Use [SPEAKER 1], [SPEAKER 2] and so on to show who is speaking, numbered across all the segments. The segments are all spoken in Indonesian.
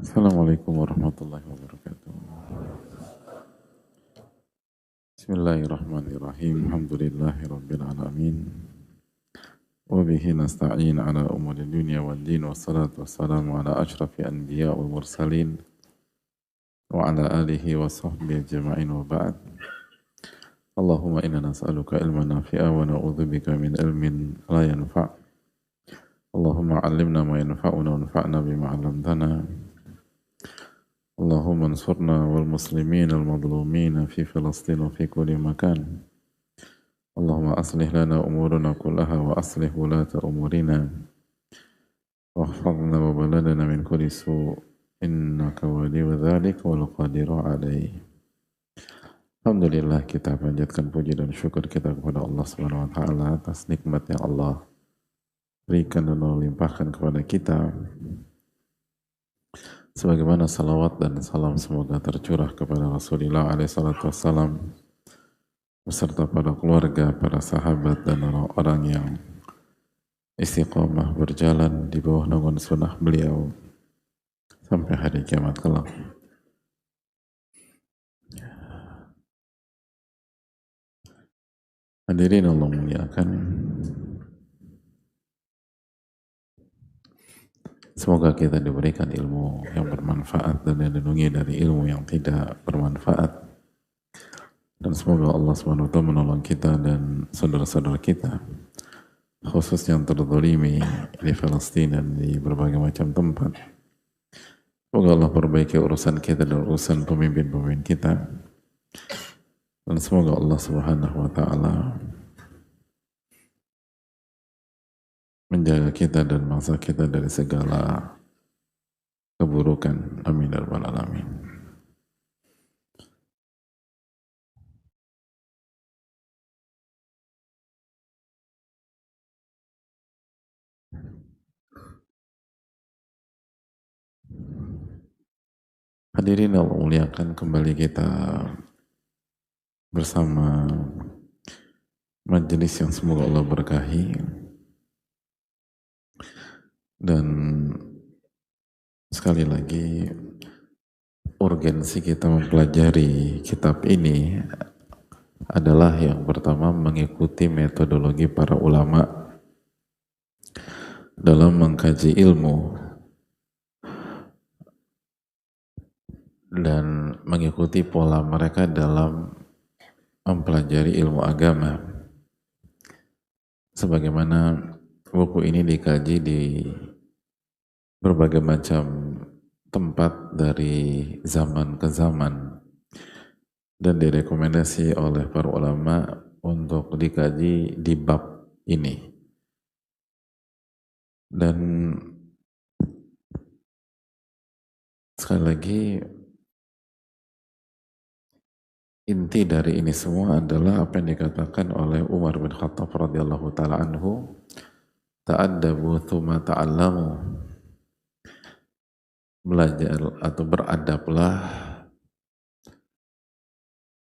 [SPEAKER 1] Assalamualaikum warahmatullahi wabarakatuh. Bismillahirrahmanirrahim. Alhamdulillahi rabbil alamin. Wa bihi nasta'in ala umuri dunya wad din wassalatu wassalamu ala asyrafil anbiya wal mursalin wa ala alihi wa sahbihi ajma'in wa ba'd. Allahumma inna nas'aluka ilman nafi'a wa na'udzubika min ilmin la yanfa'. Allahumma 'allimna ma yanfa'una wanfa'na bima 'allamtana. اللهم انصرنا والمسلمين المظلومين في فلسطين وفي كل مكان. اللهم أصلح لنا أمورنا كلها وأصلح ولاة أمورنا واحفظنا وبلدنا من كل سوء إنك ولي ذلك والقادر عليه. Alhamdulillah, kita panjatkan puji dan syukur kita kepada Allah Subhanahu wa taala atas nikmat yang Allah berikan dan limpahkan kepada kita. Sebagaimana salawat dan salam semoga tercurah kepada Rasulullah SAW beserta para keluarga, para sahabat dan orang-orang yang istiqomah berjalan di bawah naungan sunnah beliau sampai hari kiamat kelak. Hadirin Allah muliakan, semoga kita diberikan ilmu yang bermanfaat dan dilindungi dari ilmu yang tidak bermanfaat. Dan semoga Allah SWT menolong kita dan saudara-saudara kita, khusus yang terzalimi di Palestina dan di berbagai macam tempat. Semoga Allah perbaiki urusan kita dan urusan pemimpin-pemimpin kita. Dan semoga Allah Subhanahu wa taala menjaga kita dan bangsa kita dari segala keburukan. Amin ya rabbal alamin. Hadirin Allah muliakan, kembali kita bersama majelis yang semoga Allah berkahi, dan sekali lagi urgensi kita mempelajari kitab ini adalah yang pertama mengikuti metodologi para ulama dalam mengkaji ilmu dan mengikuti pola mereka dalam mempelajari ilmu agama, sebagaimana buku ini dikaji di berbagai macam tempat dari zaman ke zaman dan direkomendasi oleh para ulama untuk dikaji di bab ini. Dan sekali lagi, inti dari ini semua adalah apa yang dikatakan oleh Umar bin Khattab radhiyallahu taala anhu, ta'addabu tsumma ta'allamu, belajar atau beradablah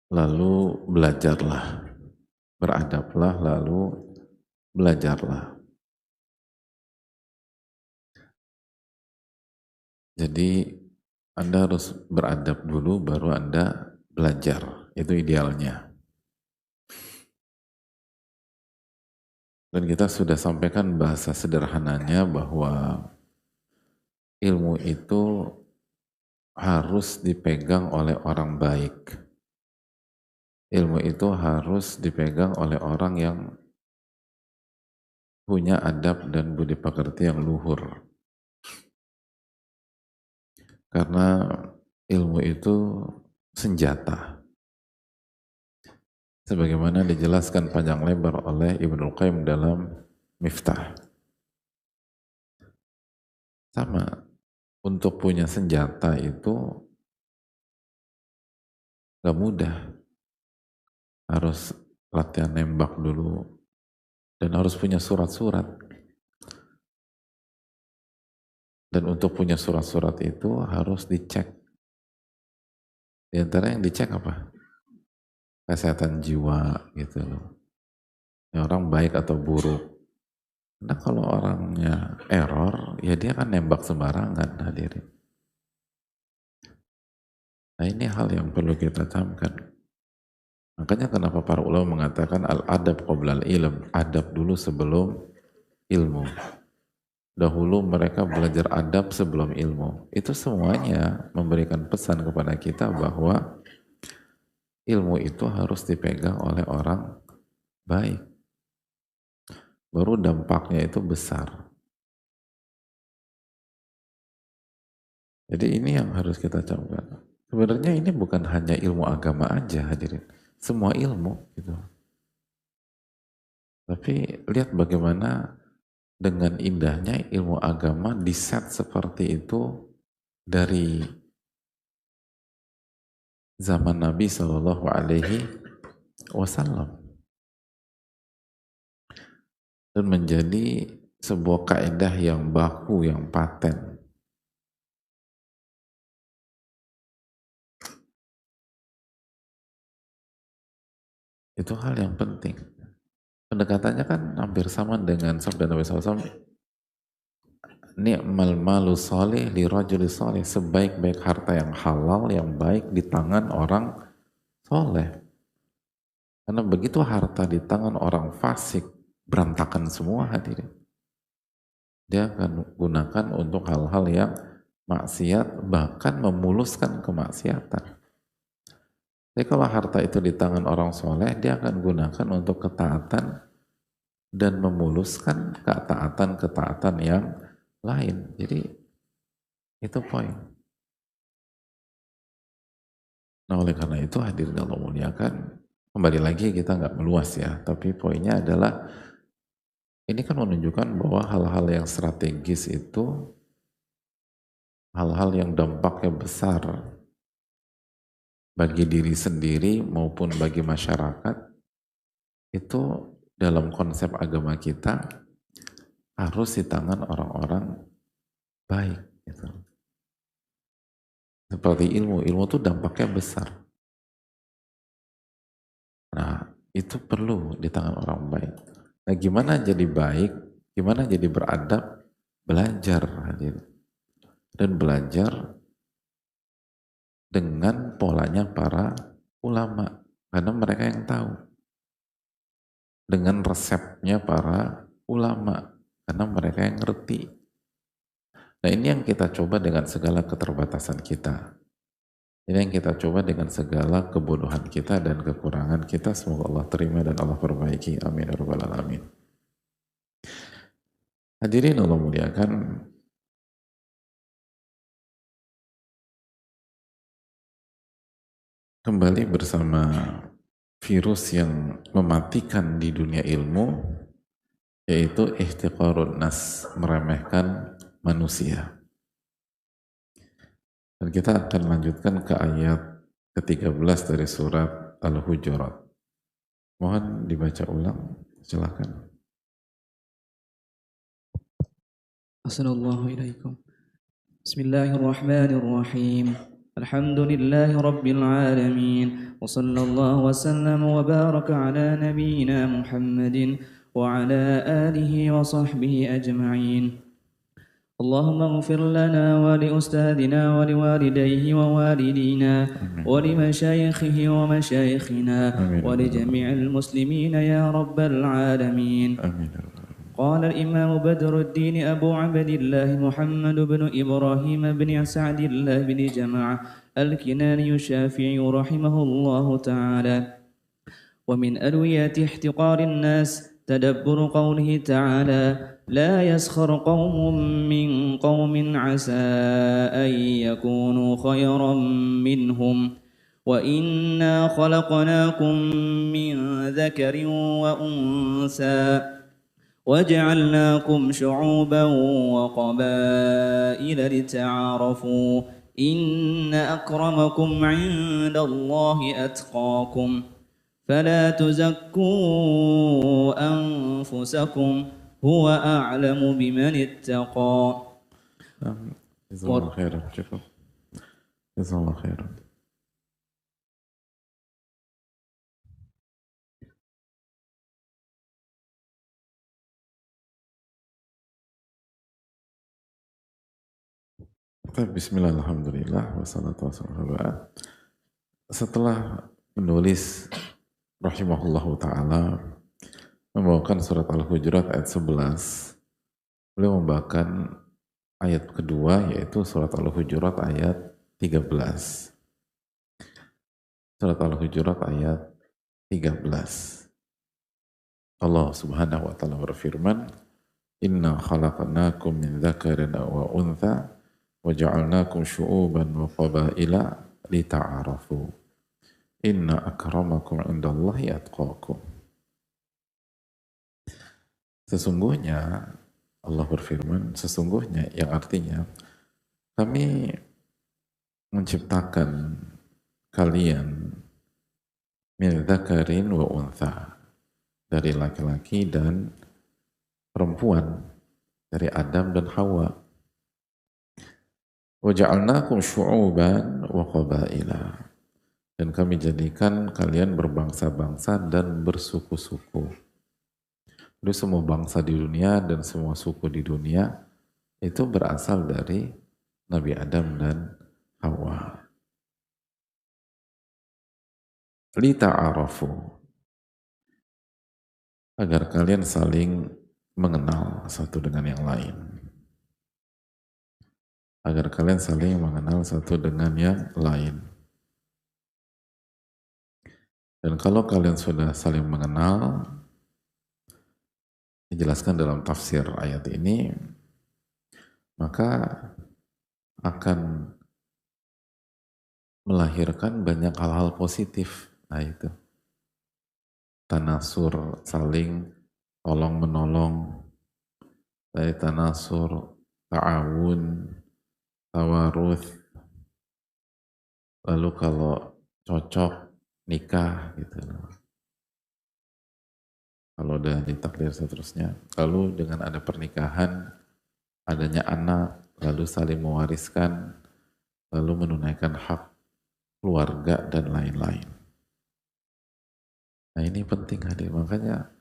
[SPEAKER 1] lalu belajarlah, beradablah lalu belajarlah. Jadi Anda harus beradab dulu baru Anda belajar, itu idealnya. Dan kita sudah sampaikan bahasa sederhananya bahwa ilmu itu harus dipegang oleh orang baik. Ilmu itu harus dipegang oleh orang yang punya adab dan budi pekerti yang luhur. Karena ilmu itu senjata. Sebagaimana dijelaskan panjang lebar oleh Ibnul Qayyim dalam Miftah. Sama, untuk punya senjata itu gak mudah. Harus latihan nembak dulu dan harus punya surat-surat. Dan untuk punya surat-surat itu harus dicek. Di antara yang dicek apa? Kesehatan jiwa gitu loh. Orang baik atau buruk. Karena kalau orangnya error, ya dia kan nembak sembarangan, hadirin. Nah ini hal yang perlu kita camkan. Makanya kenapa para ulama mengatakan al-adab qoblal ilm, adab dulu sebelum ilmu. Dahulu mereka belajar adab sebelum ilmu. Itu semuanya memberikan pesan kepada kita bahwa ilmu itu harus dipegang oleh orang baik. Baru dampaknya itu besar. Jadi ini yang harus kita camkan. Sebenarnya ini bukan hanya ilmu agama aja hadirin. Semua ilmu gitu. Tapi lihat bagaimana dengan indahnya ilmu agama diset seperti itu dari zaman Nabi Shallallahu Alaihi Wasallam dan menjadi sebuah kaidah yang baku, yang paten. Itu hal yang penting. Pendekatannya kan hampir sama dengan sabda Nabi SAW, ni'mal malu soleh li rajuli soleh, sebaik-baik harta yang halal, yang baik di tangan orang soleh. Karena begitu harta di tangan orang fasik, berantakan semua hadirin. Dia akan gunakan untuk hal-hal yang maksiat, bahkan memuluskan kemaksiatan. Jadi kalau harta itu di tangan orang soleh, dia akan gunakan untuk ketaatan dan memuluskan ketaatan-ketaatan yang lain. Jadi itu poin. Nah oleh karena itu hadirin Allah muliakan, kembali lagi kita nggak meluas ya, tapi poinnya adalah ini kan menunjukkan bahwa hal-hal yang strategis itu, hal-hal yang dampaknya besar bagi diri sendiri maupun bagi masyarakat, itu dalam konsep agama kita harus di tangan orang-orang baik. Gitu. Seperti ilmu, ilmu itu dampaknya besar. Nah, itu perlu di tangan orang baik. Nah, gimana jadi baik, gimana jadi beradab, belajar hadir. Dan belajar dengan polanya para ulama. Karena mereka yang tahu. Dengan resepnya para ulama. Karena mereka yang ngerti. Nah, ini yang kita coba dengan segala keterbatasan kita. Ini yang kita coba dengan segala kebodohan kita dan kekurangan kita. Semoga Allah terima dan Allah perbaiki. Amin. Ya Rabbal Alamin. Hadirin Allah muliakan, kembali bersama virus yang mematikan di dunia ilmu, yaitu ihtiqarun nas, meremehkan manusia. Dan kita akan lanjutkan ke ayat ke-13 dari surat Al-Hujurat. Mohon dibaca ulang, silakan.
[SPEAKER 2] Assalamualaikum. Bismillahirrahmanirrahim. Alhamdulillahi rabbil alamin. Wa sallallahu wa sallam wa baraka ala nabiyyina Muhammadin wa ala alihi wa sahbihi ajma'in. اللهم اغفر لنا ولأستاذنا ولوالديه ووالدينا ولمشايخه ومشايخنا ولجميع المسلمين يا رب العالمين. قال الإمام بدر الدين أبو عبد الله محمد بن إبراهيم بن سعد الله بن جماعة الكناني الشافعي رحمه الله تعالى: ومن ألويات احتقار الناس تدبر قوله تعالى: لا يسخر قوم من قوم عسى أن يكونوا خيرا منهم وإنا خلقناكم من ذكر وأنثى وجعلناكم شعوبا وقبائل لتعارفوا إن أكرمكم عند الله أتقاكم فلا تزكوا أنفسكم هو أعلم بمن اتقى.
[SPEAKER 1] جزاك الله خيرا. شكرا. جزاك الله خيرا. Bismillah, alhamdulillah, wassalatu wassalamu ala. Setelah menulis rahimahullahu ta'ala membawakan surat Al-Hujurat ayat 11, beliau membawakan ayat kedua yaitu surat Al-Hujurat ayat 13. Surat Al-Hujurat ayat 13. Allah subhanahu wa ta'ala berfirman, Inna khalaqnakum min dzakarin wa untha wa ja'alnakum syu'uban wa qabaila lita'arafu. Inna akramakum indallahi atqakum. Sesungguhnya Allah berfirman, sesungguhnya yang artinya kami menciptakan kalian min dzakarin wa untha, dari laki-laki dan perempuan, dari Adam dan Hawa. Wa ja'alnakum syu'uban wa qabaila, dan kami jadikan kalian berbangsa-bangsa dan bersuku-suku. Jadi semua bangsa di dunia dan semua suku di dunia itu berasal dari Nabi Adam dan Hawa. Lita'arafu, agar kalian saling mengenal satu dengan yang lain. Agar kalian saling mengenal satu dengan yang lain. Dan kalau kalian sudah saling mengenal, dijelaskan dalam tafsir ayat ini, maka akan melahirkan banyak hal-hal positif. Nah itu, tanasur, saling tolong menolong, dari tanasur, ta'awun, tawaruth, lalu kalau cocok nikah gitu, kalau udah ditakdir seterusnya, lalu dengan ada pernikahan, adanya anak, lalu saling mewariskan, lalu menunaikan hak keluarga dan lain-lain. Nah ini penting hadir, makanya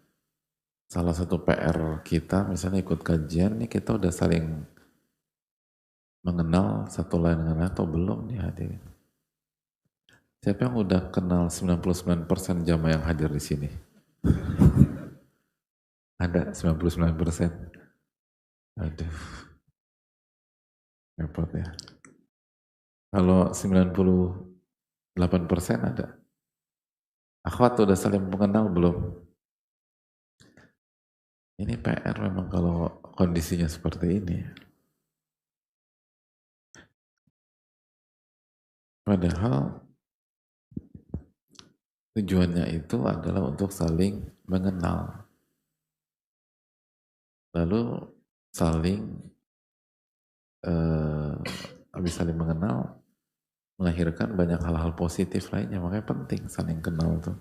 [SPEAKER 1] salah satu PR kita misalnya ikut kajian nih, kita udah saling mengenal satu lain dengan lain atau belum nih hadirin? Siapa yang udah kenal 99% jamaah yang hadir di sini? Ada 99%? Aduh, repot ya. Kalau 98% ada? Akhwat udah saling mengenal belum? Ini PR memang kalau kondisinya seperti ini. Padahal tujuannya itu adalah untuk saling mengenal. Lalu saling habis saling mengenal melahirkan banyak hal-hal positif lainnya, makanya penting saling kenal tuh.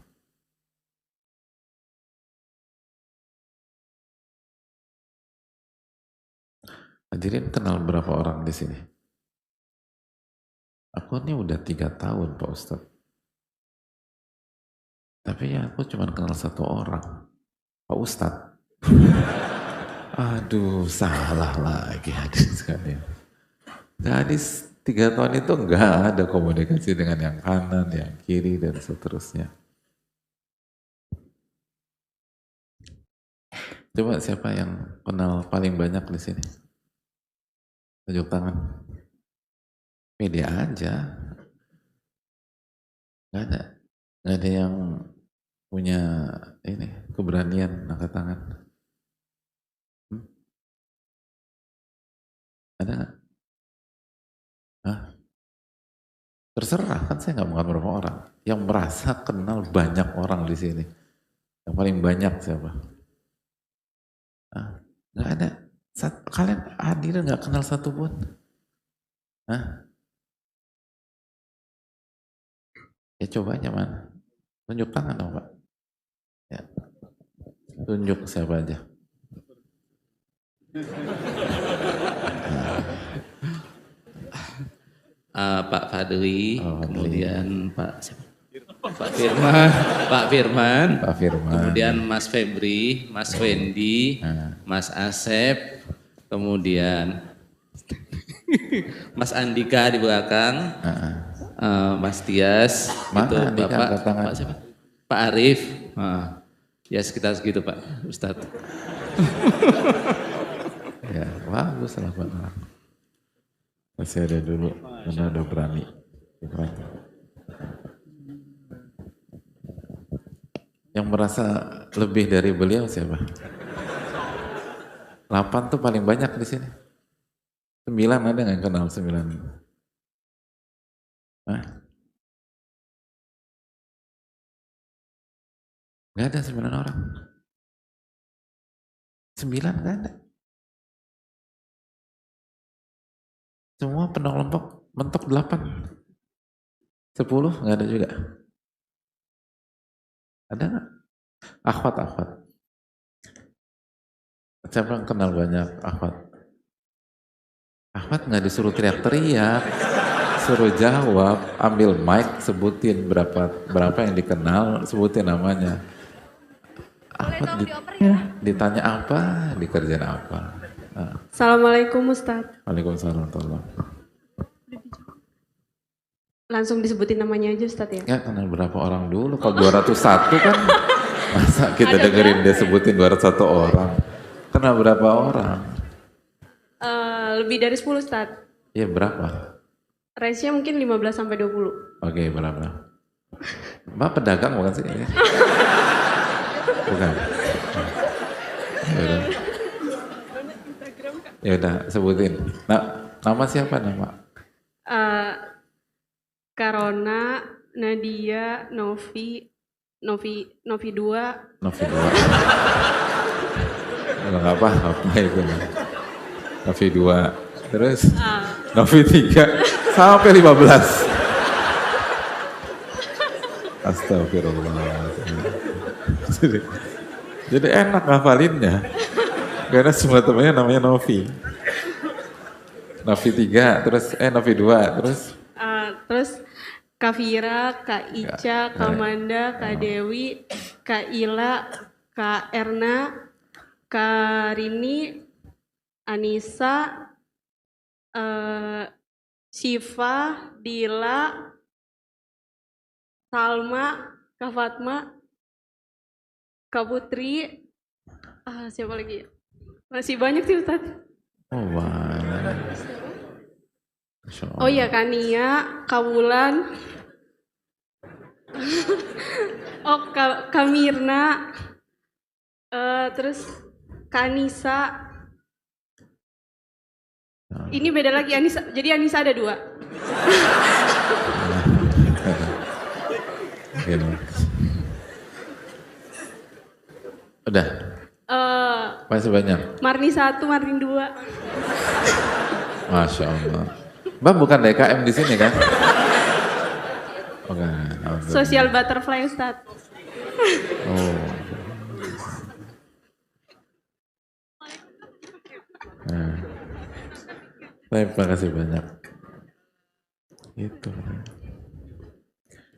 [SPEAKER 1] Hadirin kenal berapa orang di sini? Aku ini udah 3 tahun Pak Ustadz. Tapi ya aku cuma kenal 1 orang, Pak Ustadz. Aduh, salah lagi hadirin sekalian. Jadi 3 tahun itu enggak ada komunikasi dengan yang kanan, yang kiri, dan seterusnya. Coba siapa yang kenal paling banyak di sini? Tunjuk tangan. Pede aja. Nggak ada yang punya ini keberanian angkat tangan. Ada nggak? Hah? Terserah, kan saya nggak mengenal berapa orang. Yang merasa kenal banyak orang di sini. Yang paling banyak siapa? Hah? Nggak ada. Kalian hadirin nggak kenal satu pun? Hah? Ya coba aja mana? Tunjuk tangan dong Pak. Ya. Tunjuk siapa aja.
[SPEAKER 3] Pak Fadli, kemudian Pak Firman, Pak Firman, kemudian Mas Febri, Mas Wendy, Mas Asep, kemudian Mas Andika di belakang. Mas Tias.
[SPEAKER 1] Mana
[SPEAKER 3] itu
[SPEAKER 1] Andika,
[SPEAKER 3] Bapak siapa? Pak Arif. Ya sekitar segitu Pak Ustadz.
[SPEAKER 1] Ya bagus lah Pak. Masih ada dulu, karena udah berani. Yang merasa lebih dari beliau siapa? 8 tuh paling banyak di sini. 9 ada nggak yang kenal 9? Hah? Nggak ada 9 orang. 9 nggak ada. Semua penuh mentok 8. 10 nggak ada juga. Ada nggak? Akhwat. Siapa yang kenal banyak akhwat? Akhwat nggak disuruh teriak-teriak, suruh jawab, ambil mic, sebutin berapa yang dikenal, sebutin namanya. Akhwat ditanya apa, dikerjain apa.
[SPEAKER 4] Assalamualaikum Ustadz.
[SPEAKER 1] Waalaikumsalam warahmatullahi.
[SPEAKER 4] Langsung disebutin namanya aja Ustadz ya?
[SPEAKER 1] Ya kenal berapa orang dulu, kalau 201 kan masa kita dengerin dia sebutin 201 orang. Kenal berapa orang?
[SPEAKER 4] Lebih dari 10 Ustadz.
[SPEAKER 1] Iya berapa?
[SPEAKER 4] Range-nya mungkin 15 sampai 20.
[SPEAKER 1] Oke, berapa? Mbak pedagang bukan sih? Bukan. Ya udah sebutin. Nah, nama siapa nama?
[SPEAKER 4] Karona, Nadia, Novi 2.
[SPEAKER 1] Novi 2. Enggak apa itu. Novi 2. Terus Novi 3 sampai 15. Astagfirullah. Jadi enak ngafalinnya. Karena semua temannya namanya Novi. Novi 3, terus Novi 2, terus
[SPEAKER 4] Terus Kak Fira, Kak Ica, Kak Manda, Kak Dewi, Kak Ila, Kak Erna, Kak Rini, Anissa, Syifa, Dila, Salma, Kak Fatma, Kak Putri, siapa lagi? Masih banyak sih Ustadz.
[SPEAKER 1] oh wah.
[SPEAKER 4] Oh iya, Kak Nia, Kak Wulan, Kak Mirna, terus Kak Anissa. Ini beda lagi Anissa, jadi Anissa ada 2.
[SPEAKER 1] Udah. Masih banyak.
[SPEAKER 4] Marni 1, Marni 2.
[SPEAKER 1] Masya Allah. Mbak bukan DKM di sini kan? Oke.
[SPEAKER 4] Social butterfly Ustadz.
[SPEAKER 1] Oh. Nah. Terima kasih banyak. Itu.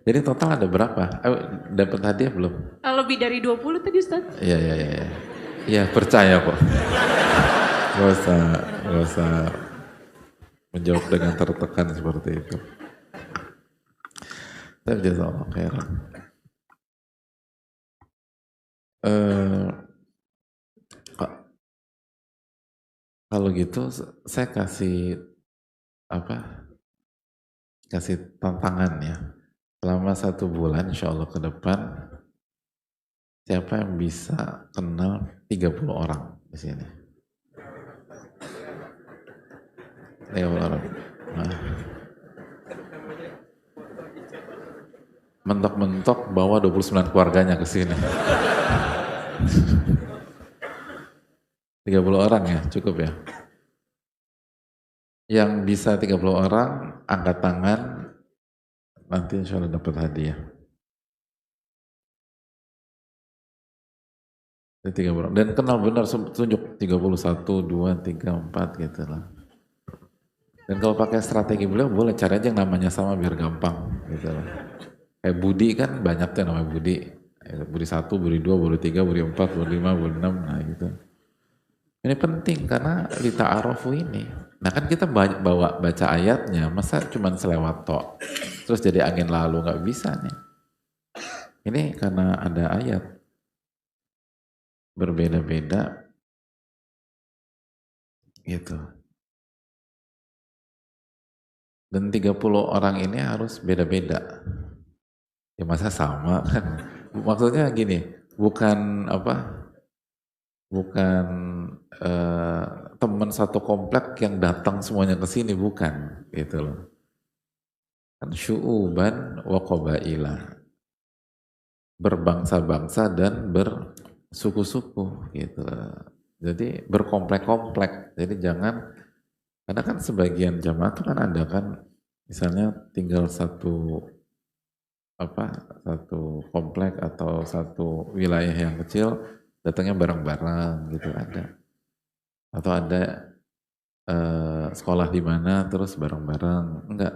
[SPEAKER 1] Jadi total ada berapa? Dapat hadiah belum?
[SPEAKER 4] Lebih dari 20 tadi Ustadz.
[SPEAKER 1] Iya. Iya percaya kok. Gak usah menjawab dengan tertekan seperti itu. Tapi jazakallahu khairan. Kalau gitu saya kasih tantangan ya. Selama 1 bulan insya Allah ke depan, siapa yang bisa kenal 30 orang di sini? 30 orang. Nah. Mentok-mentok bawa 29 keluarganya ke sini. 30 orang ya, cukup ya. Yang bisa 30 orang, angkat tangan, nanti insya Allah dapat hadiah. 30 orang. Dan kenal benar, tunjuk 31, 2, 3, 4 gitu lah. Dan kalau pakai strategi beliau, boleh cari aja yang namanya sama biar gampang gitu lah. Kayak Budi kan banyak tuh namanya Budi. Budi 1, Budi 2, Budi 3, Budi 4, Budi 5, Budi 6, nah gitu. Ini penting karena li ta'arufu ini. Nah kan kita baca ayatnya, masa cuman selewat tok, terus jadi angin lalu, nggak bisa nih. Ini karena ada ayat berbeda-beda gitu. Dan 30 orang ini harus beda-beda. Ya masa sama kan? Maksudnya gini, bukan teman satu komplek yang datang semuanya ke sini, bukan gitu loh. Kan syu'uban wa qabaila, berbangsa-bangsa dan bersuku-suku gitu loh. Jadi berkomplek-komplek. Jadi jangan, karena kan sebagian jamaah itu kan ada kan, misalnya tinggal satu komplek atau satu wilayah yang kecil, datangnya bareng-bareng gitu ada. Atau ada sekolah di mana terus bareng-bareng. Enggak.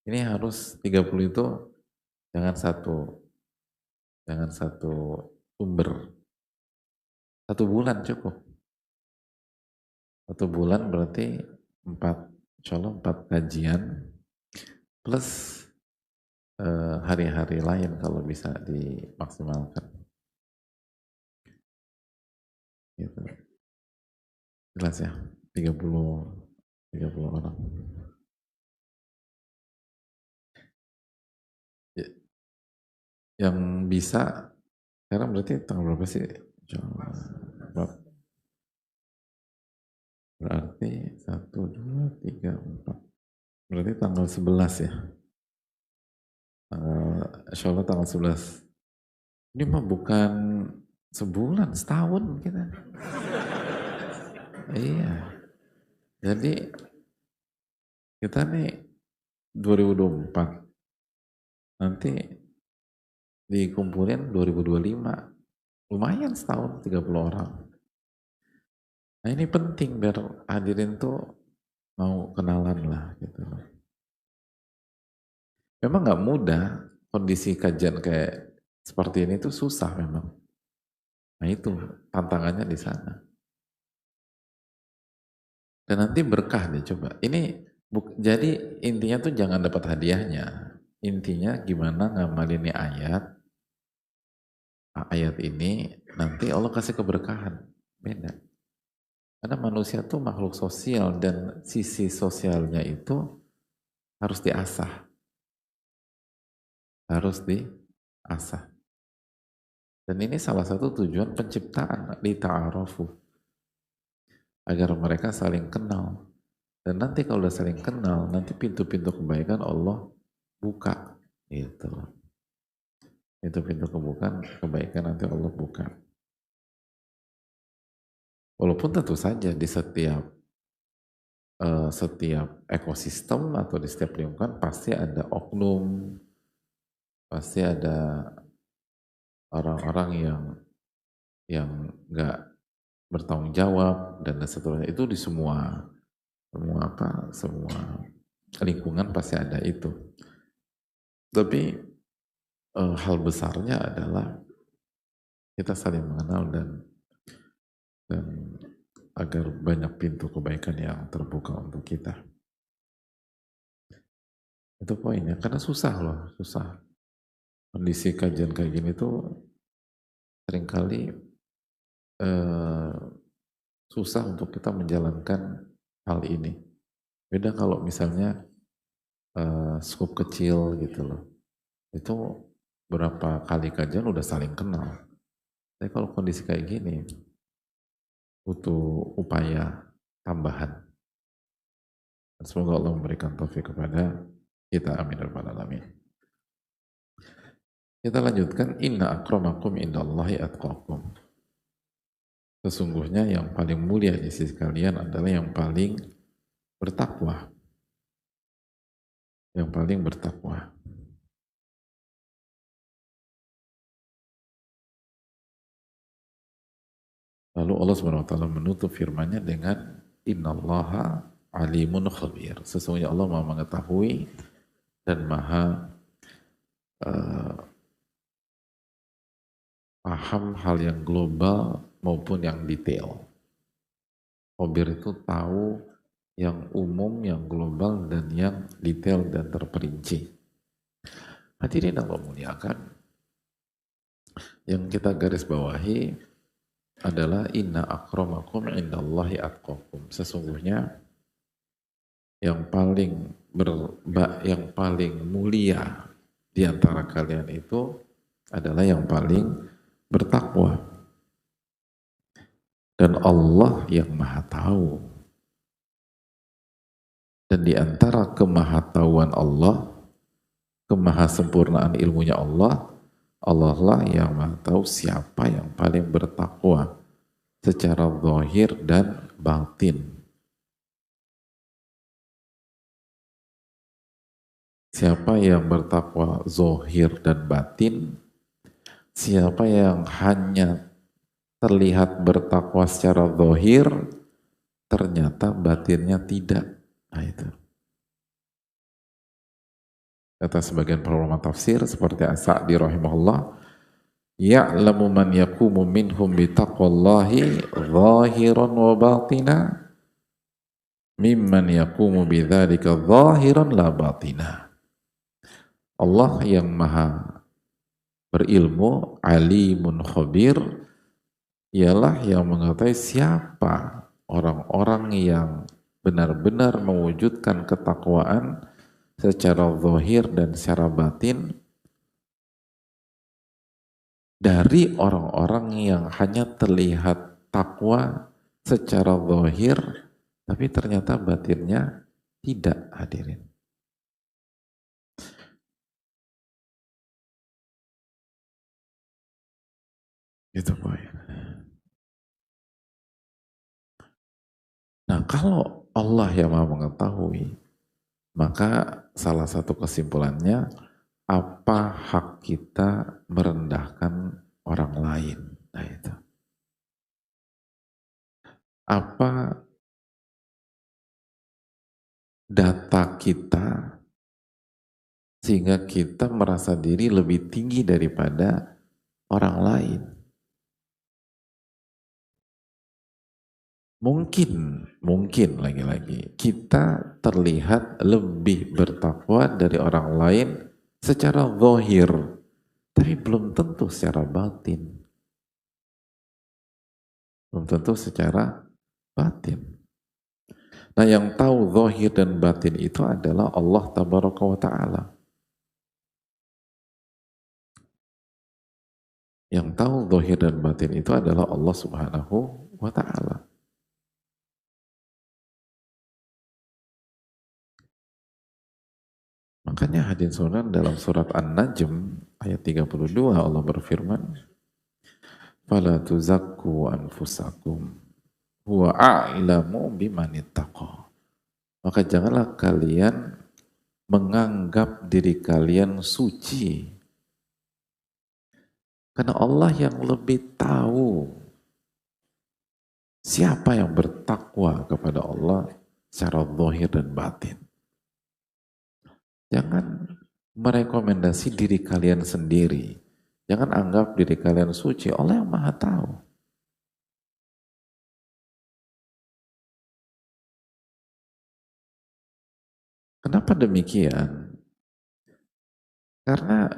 [SPEAKER 1] Ini harus 30 itu jangan satu sumber. 1 bulan cukup. 1 bulan berarti 4, insya Allah 4 kajian plus hari-hari lain kalau bisa dimaksimalkan. Gitu. Jelas ya, 30 orang. Yang bisa, sekarang berarti tanggal berapa sih? Berarti 1, 2, 3, 4. Berarti tanggal 11 ya. Insya Allah tanggal 11. Ini mah bukan sebulan, setahun kita. Iya. Jadi kita nih 2024. Nanti dikumpulin 2025. Lumayan setahun 30 orang. Nah ini penting biar hadirin tuh mau kenalan lah gitu. Memang nggak mudah, kondisi kajian kayak seperti ini tuh susah memang. Nah itu tantangannya di sana. Dan nanti berkah deh coba. Ini jadi intinya tuh jangan dapat hadiahnya. Intinya gimana ngamalin ayat ini, nanti Allah kasih keberkahan. Beda. Karena manusia tuh makhluk sosial dan sisi sosialnya itu harus diasah. Harus diasah. Dan ini salah satu tujuan penciptaan li ta'arufu. Agar mereka saling kenal. Dan nanti kalau udah saling kenal, nanti pintu-pintu kebaikan Allah buka. Gitu. Pintu-pintu kebaikan nanti Allah buka. Walaupun tentu saja di setiap ekosistem atau di setiap lingkungan pasti ada oknum, pasti ada orang-orang yang nggak bertanggung jawab dan seterusnya. Itu di semua lingkungan pasti ada itu. Tapi hal besarnya adalah kita saling mengenal dan agar banyak pintu kebaikan yang terbuka untuk kita. Itu poinnya, karena susah loh, susah. Kondisi kajian kayak gini tuh seringkali susah untuk kita menjalankan hal ini. Beda kalau misalnya skup kecil gitu loh. Itu berapa kali kajian udah saling kenal. Tapi kalau kondisi kayak gini butuh upaya tambahan. Dan semoga Allah memberikan taufik kepada kita. Amin ya rabbal alamin. Kita lanjutkan, inna akramakum indallahi atqakum. Sesungguhnya yang paling mulia di sisi kalian adalah yang paling bertakwa. Yang paling bertakwa. Lalu Allah SWT menutup firman-Nya dengan innallaha alimun khabir. Sesungguhnya Allah Maha mengetahui dan Maha paham hal yang global maupun yang detail. Khabir itu tahu yang umum, yang global, dan yang detail dan terperinci. Hadirin Allah muliakan, yang kita garis bawahi adalah inna akramakum indallahi atqakum. Sesungguhnya yang paling mulia di antara kalian itu adalah yang paling bertakwa. Dan Allah yang Maha Tahu. Dan di antara kemahatauan Allah, kemahasempurnaan ilmunya Allah, Allah lah yang Maha Tahu siapa yang paling bertakwa secara zahir dan batin. Siapa yang bertakwa zahir dan batin, siapa yang hanya terlihat bertakwa secara zahir, ternyata batinnya tidak. Nah itu. Kata sebagian para ulama tafsir seperti As-Sa'di rahimahullah, ya'lamu man yaqumu minhum bitaqwallahi zahiran wa batina mimman yaqumu bidzalika zahiran la batina. Allah yang maha berilmu, alimun khabir, ialah yang mengetahui siapa orang-orang yang benar-benar mewujudkan ketakwaan secara zahir dan secara batin dari orang-orang yang hanya terlihat takwa secara zahir tapi ternyata batinnya tidak, hadirin. Itu boy. Nah, kalau Allah yang Maha mengetahui, maka salah satu kesimpulannya, apa hak kita merendahkan orang lain? Nah itu. Apa data kita sehingga kita merasa diri lebih tinggi daripada orang lain? Mungkin lagi-lagi kita terlihat lebih bertakwa dari orang lain secara zahir, tapi belum tentu secara batin. Belum tentu secara batin. Nah, yang tahu zahir dan batin itu adalah Allah Tabaraka wa Ta'ala. Yang tahu zahir dan batin itu adalah Allah Subhanahu wa Ta'ala. Makanya hadirin sekalian, dalam surat An-Najm ayat 32 Allah berfirman, "Fala tuzakku anfusakum huwa a'lamu bimanittaqa." Maka janganlah kalian menganggap diri kalian suci, karena Allah yang lebih tahu siapa yang bertakwa kepada Allah secara zahir dan batin. Jangan merekomendasi diri kalian sendiri. Jangan anggap diri kalian suci. Allah yang Maha Tahu. Kenapa demikian? Karena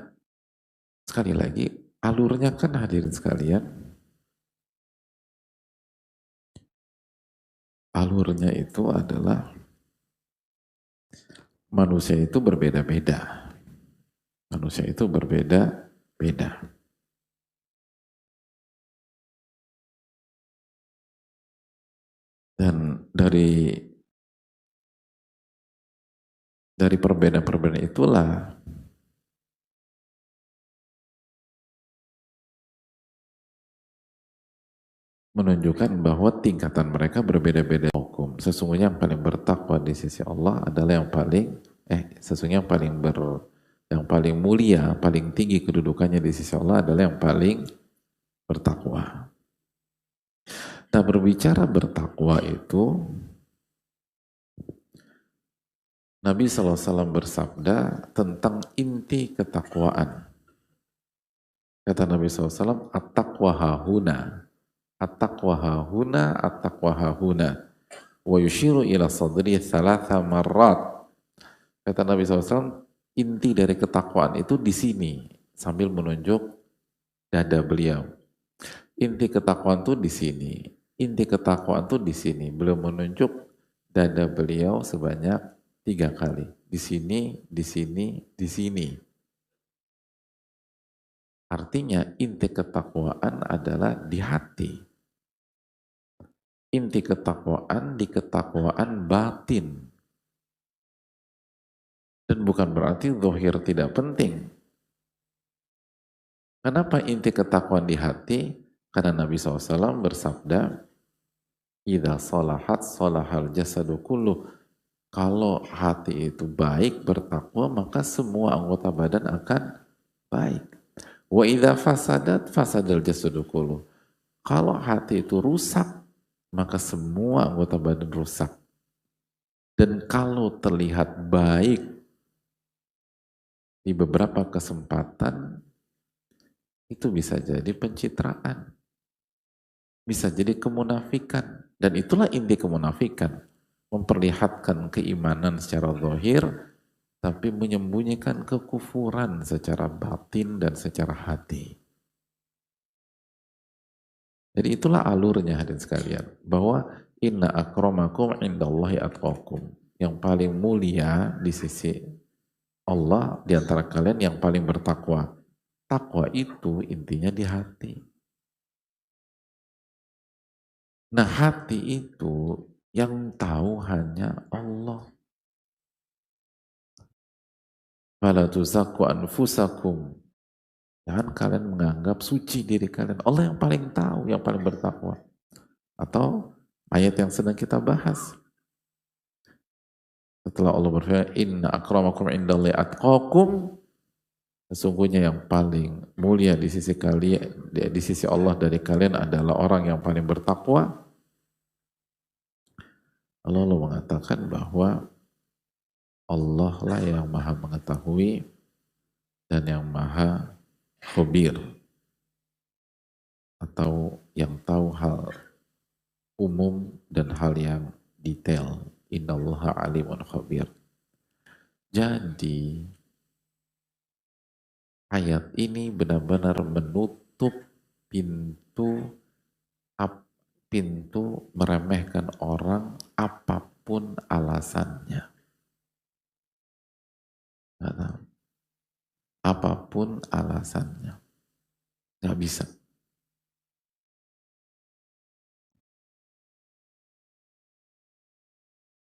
[SPEAKER 1] sekali lagi alurnya kan hadirin sekalian, alurnya itu adalah manusia itu berbeda-beda. Manusia itu berbeda-beda. Dan dari perbedaan-perbedaan itulah menunjukkan bahwa tingkatan mereka berbeda-beda hukum. Sesungguhnya yang paling bertakwa di sisi Allah adalah sesungguhnya yang paling mulia, paling tinggi kedudukannya di sisi Allah adalah yang paling bertakwa. Nah, berbicara bertakwa itu, Nabi SAW bersabda tentang inti ketakwaan. Kata Nabi SAW, at-taqwa hahuna, at-taqwa hahuna, at-taqwa hahuna. wa yushiru ila sadri thalatha marrat. Kata Nabi SAW, inti dari ketakwaan itu di sini, sambil menunjuk dada beliau. Inti ketakwaan itu di sini, inti ketakwaan itu di sini. Beliau menunjuk dada beliau sebanyak 3 kali. Di sini, di sini, di sini. Artinya inti ketakwaan adalah di hati. Inti ketakwaan di ketakwaan batin. Dan bukan berarti zahir tidak penting. Kenapa inti ketakwaan di hati? Karena Nabi SAW bersabda, idza salahat salahal jasadu kulluh. Kalau hati itu baik, bertakwa, maka semua anggota badan akan baik. Wa idza fasadat fasadal jasadu kulluh. Kalau hati itu rusak, maka semua anggota badan rusak. Dan kalau terlihat baik di beberapa kesempatan, itu bisa jadi pencitraan, bisa jadi kemunafikan. Dan itulah inti kemunafikan, memperlihatkan keimanan secara zahir, tapi menyembunyikan kekufuran secara batin dan secara hati. Jadi itulah alurnya hadirin sekalian, bahwa inna akramakum indallahi atqakum. Yang paling mulia di sisi Allah di antara kalian yang paling bertakwa. Takwa itu intinya di hati. Nah, hati itu yang tahu hanya Allah. Fala tuzakku anfusakum. Jangan kalian menganggap suci diri kalian. Allah yang paling tahu, yang paling bertakwa. Atau ayat yang sedang kita bahas. Setelah Allah berfirman, inna akramakum indallahi atqakum, sesungguhnya yang paling mulia di sisi kalian, di sisi Allah dari kalian adalah orang yang paling bertakwa. Allah mengatakan bahwa Allah lah yang maha mengetahui dan yang maha khabir, atau yang tahu hal umum dan hal yang detail. Innallaha alimun khabir. Jadi ayat ini benar-benar menutup pintu meremehkan orang apapun alasannya. Apapun alasannya, nggak bisa.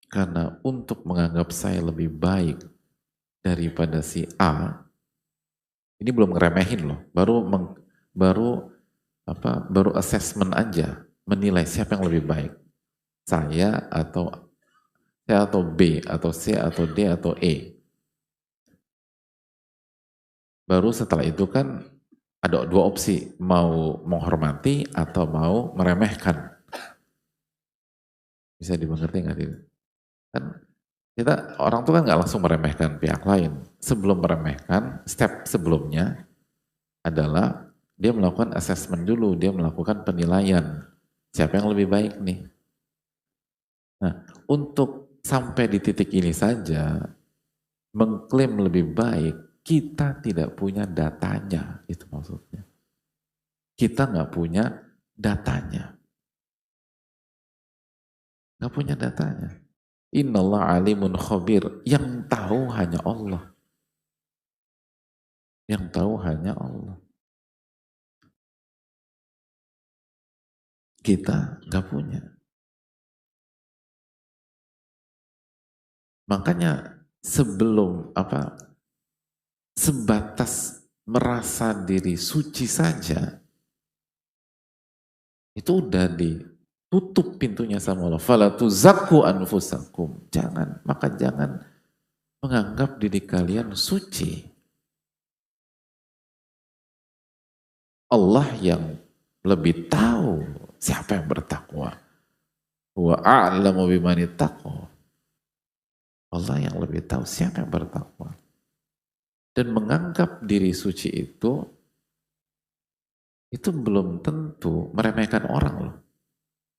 [SPEAKER 1] Karena untuk menganggap saya lebih baik daripada si A, ini belum ngeremehin loh, baru assessment aja, menilai siapa yang lebih baik, saya atau B, atau C, atau D, atau E. Baru setelah itu kan ada 2 opsi, mau menghormati atau mau meremehkan. Bisa dimengerti nggak? Kan kita, orang tuh kan nggak langsung meremehkan pihak lain. Sebelum meremehkan, step sebelumnya adalah dia melakukan assessment dulu, dia melakukan penilaian. Siapa yang lebih baik nih? Nah, untuk sampai di titik ini saja, mengklaim lebih baik, kita tidak punya datanya, itu maksudnya. Kita nggak punya datanya. Nggak punya datanya. Innallah alimun khabir. Yang tahu hanya Allah. Yang tahu hanya Allah. Kita nggak punya. Makanya sebelum sebatas merasa diri suci saja, itu udah ditutup pintunya sama Allah. Fala tuzakku anfusakum. Jangan menganggap diri kalian suci. Allah yang lebih tahu siapa yang bertakwa. Wa a'lamu bimani taqwa. Allah yang lebih tahu siapa yang bertakwa. Dan menganggap diri suci itu belum tentu meremehkan orang loh.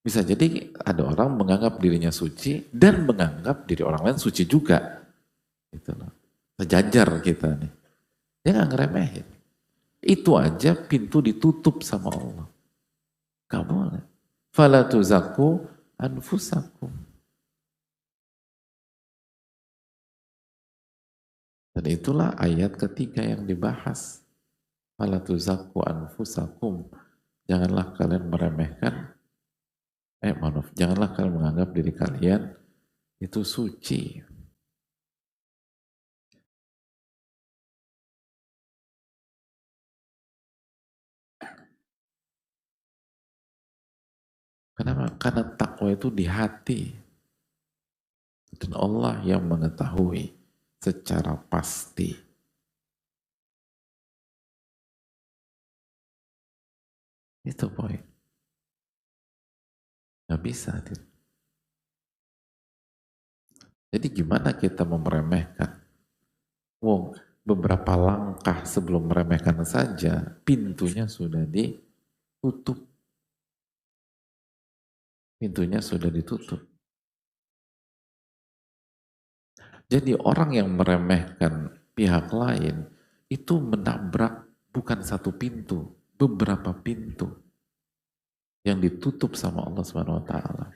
[SPEAKER 1] Bisa jadi ada orang menganggap dirinya suci dan menganggap diri orang lain suci juga. Gitu loh. Sejajar kita nih. Dia nggak ngeremehin. Itu aja pintu ditutup sama Allah. Gak boleh. Fala tuzaku anfusakum. Dan itulah ayat ketiga yang dibahas. Fala tuzaku anfusakum. Janganlah kalian meremehkan, janganlah kalian menganggap diri kalian itu suci. Kenapa? Karena takwa itu di hati. Dan Allah yang mengetahui secara pasti. Itu poin. Gak bisa. Jadi gimana kita meremehkan? Wong, beberapa langkah sebelum meremehkan saja, pintunya sudah ditutup. Pintunya sudah ditutup. Jadi orang yang meremehkan pihak lain, itu menabrak bukan satu pintu, beberapa pintu yang ditutup sama Allah Subhanahu wa taala.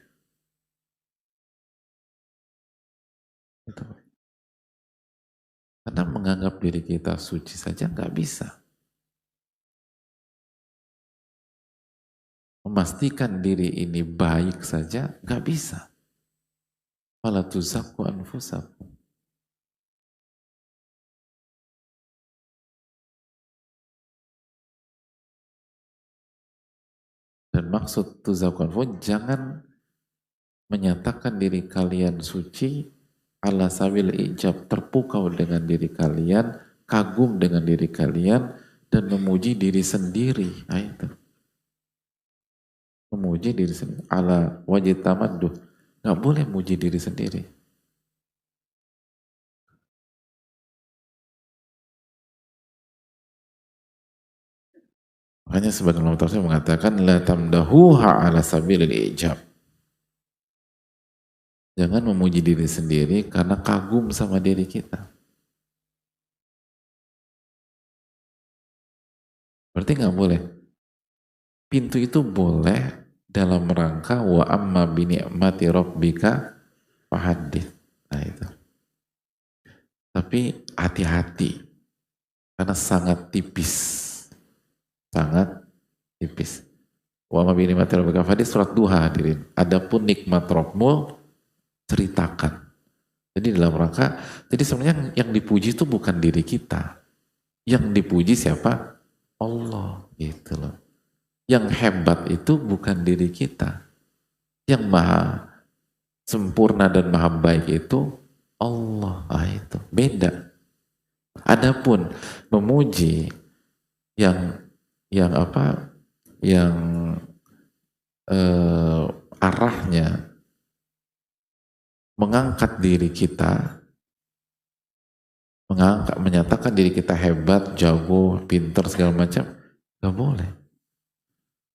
[SPEAKER 1] Itu. Karena menganggap diri kita suci saja nggak bisa. Memastikan diri ini baik saja nggak bisa. Fala tuzakku anfusakum. Dan maksud tuzakku anfusakum, jangan menyatakan diri kalian suci ala sabil ijab, terpukau dengan diri kalian, kagum dengan diri kalian, dan memuji diri sendiri. Nah, itu. Memuji diri sendiri. Ala wajib tamadduh. Nggak boleh muji diri sendiri. Makanya sebagian ulama tafsir mengatakan la tamdahuha ala sabilil ijab. Jangan memuji diri sendiri karena kagum sama diri kita. Berarti nggak boleh. Pintu itu boleh dalam rangka wa amma bi ni'mati rabbika fahaddits. Nah itu. Tapi hati-hati karena sangat tipis. Sangat tipis. Wa amma bi ni'mati rabbika fahaddits, surat Duha hadirin. Adapun nikmat Rabbmu ceritakan. Jadi dalam rangka, jadi sebenarnya yang dipuji itu bukan diri kita. Yang dipuji siapa? Allah, gitu loh. Yang hebat itu bukan diri kita. Yang maha sempurna dan maha baik itu Allah. Ah, itu beda. Adapun memuji yang apa? Yang arahnya mengangkat diri kita, menyatakan diri kita hebat, jago, pintar segala macam, gak boleh.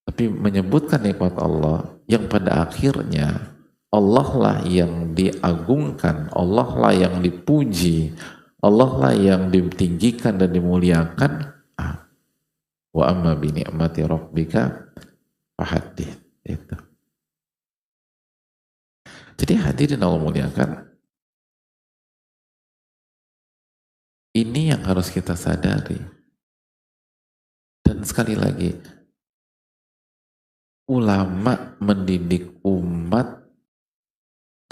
[SPEAKER 1] Tapi menyebutkan nikmat Allah yang pada akhirnya Allah lah yang diagungkan, Allah lah yang dipuji, Allah lah yang ditinggikan dan dimuliakan. Wa amma bi ni'mati rabbika fahaddits. Itu. Jadi hadirin Allah muliakan, ini yang harus kita sadari. Dan sekali lagi, ulama mendidik umat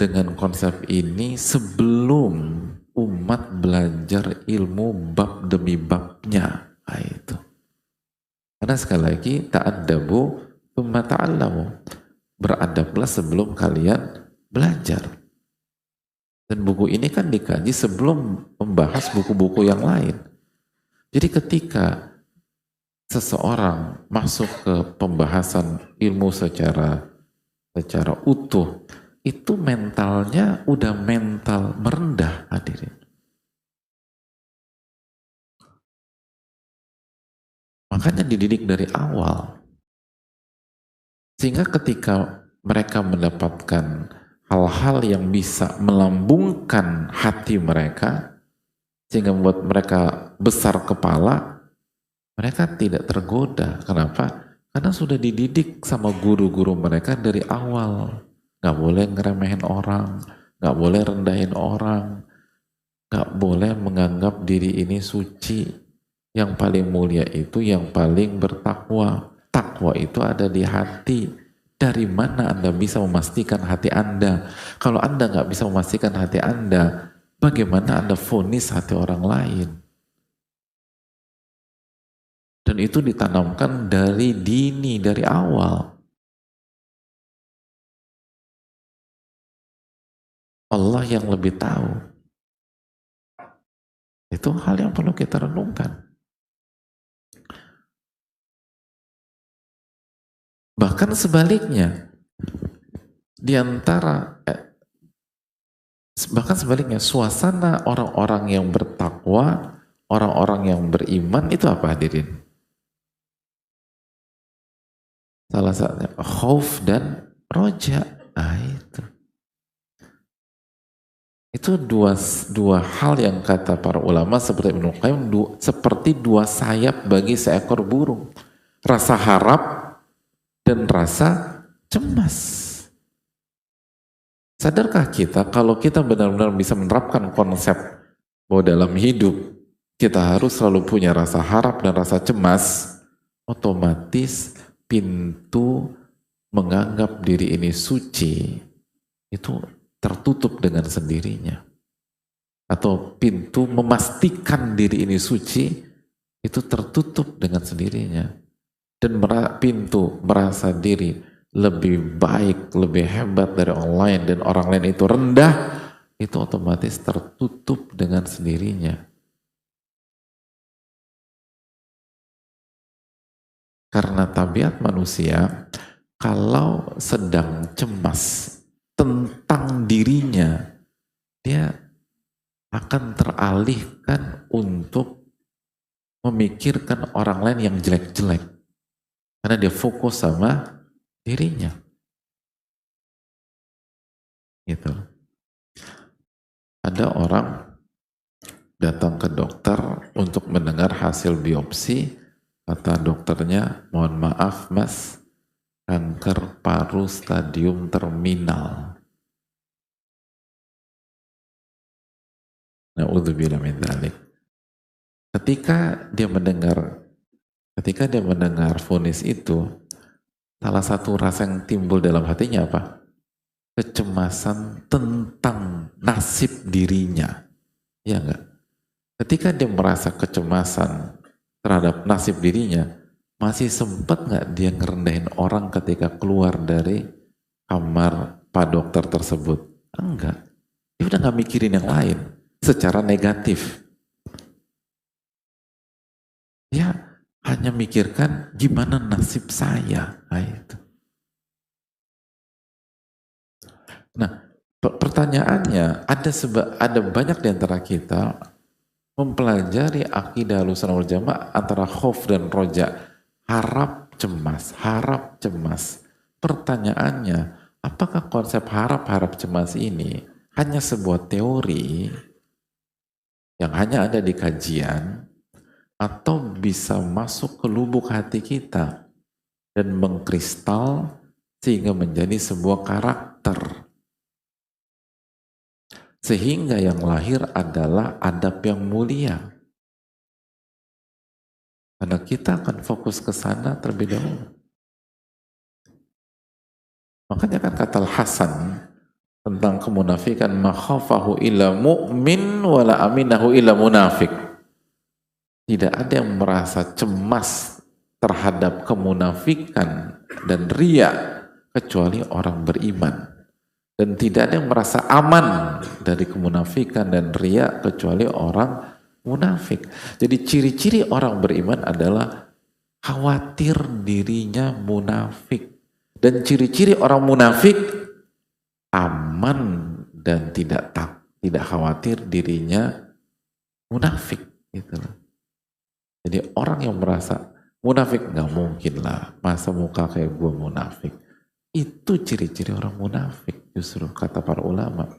[SPEAKER 1] dengan konsep ini sebelum umat belajar ilmu bab demi babnya. Nah, itu. Karena sekali lagi, ta'addabu tsumma ta'allamu. Beradablah sebelum kalian belajar. Dan buku ini kan dikaji sebelum membahas buku-buku yang lain. Jadi ketika seseorang masuk ke pembahasan ilmu secara utuh, itu mentalnya udah mental merendah, hadirin. Makanya dididik dari awal. Sehingga ketika mereka mendapatkan hal-hal yang bisa melambungkan hati mereka sehingga membuat mereka besar kepala, mereka tidak tergoda. Kenapa? Karena sudah dididik sama guru-guru mereka dari awal. Gak boleh ngeremehin orang, gak boleh rendahin orang, gak boleh menganggap diri ini suci. Yang paling mulia itu yang paling bertakwa. Takwa itu ada di hati. Dari mana Anda bisa memastikan hati Anda? Kalau Anda gak bisa memastikan hati Anda, bagaimana Anda vonis hati orang lain? Dan itu ditanamkan dari dini, dari awal. Allah yang lebih tahu. Itu hal yang perlu kita renungkan. Bahkan sebaliknya, bahkan sebaliknya, suasana orang-orang yang bertakwa, orang-orang yang beriman itu apa hadirin? Salah satunya khauf dan roja. Nah itu dua hal yang kata para ulama seperti Ibnu Qayyim seperti dua sayap bagi seekor burung. Rasa harap dan rasa cemas. Sadarkah kita kalau kita benar-benar bisa menerapkan konsep bahwa dalam hidup kita harus selalu punya rasa harap dan rasa cemas, otomatis pintu menganggap diri ini suci itu tertutup dengan sendirinya. Atau pintu memastikan diri ini suci itu tertutup dengan sendirinya. Dan pintu merasa diri lebih baik, lebih hebat dari orang lain dan orang lain itu rendah, itu otomatis tertutup dengan sendirinya. Karena tabiat manusia, kalau sedang cemas tentang dirinya, dia akan teralihkan untuk memikirkan orang lain yang jelek-jelek. Karena dia fokus sama dirinya. Gitu. Ada orang datang ke dokter untuk mendengar hasil biopsi. Kata dokternya, mohon maaf mas, kanker paru stadium terminal. Na'udzubillah min dzalik. Ketika dia mendengar vonis itu, salah satu rasa yang timbul dalam hatinya apa? Kecemasan tentang nasib dirinya. Ya enggak? Ketika dia merasa kecemasan terhadap nasib dirinya, masih sempat nggak dia ngerendahin orang ketika keluar dari kamar pak dokter tersebut? Enggak. Dia udah nggak mikirin yang lain secara negatif. Dia hanya mikirkan gimana nasib saya. Nah, itu. Nah, pertanyaannya, ada banyak di antara kita mempelajari akidah Ahlussunnah wal Jamaah antara khauf dan roja, harap cemas. Pertanyaannya, apakah konsep harap cemas ini hanya sebuah teori yang hanya ada di kajian, atau bisa masuk ke lubuk hati kita dan mengkristal sehingga menjadi sebuah karakter? Sehingga yang lahir adalah adab yang mulia. Karena kita akan fokus ke sana terlebih dahulu. Makanya kan kata Al-Hasan tentang kemunafikan, ma khafahu illa mu'min wala aminahu illa munafik. Tidak ada yang merasa cemas terhadap kemunafikan dan riya kecuali orang beriman. Dan tidak ada yang merasa aman dari kemunafikan dan riya kecuali orang munafik. Jadi ciri-ciri orang beriman adalah khawatir dirinya munafik. Dan ciri-ciri orang munafik aman dan tidak khawatir dirinya munafik. Gitu. Jadi orang yang merasa munafik, nggak mungkin lah, masa muka kayak gue munafik. Itu ciri-ciri orang munafik justru kata para ulama.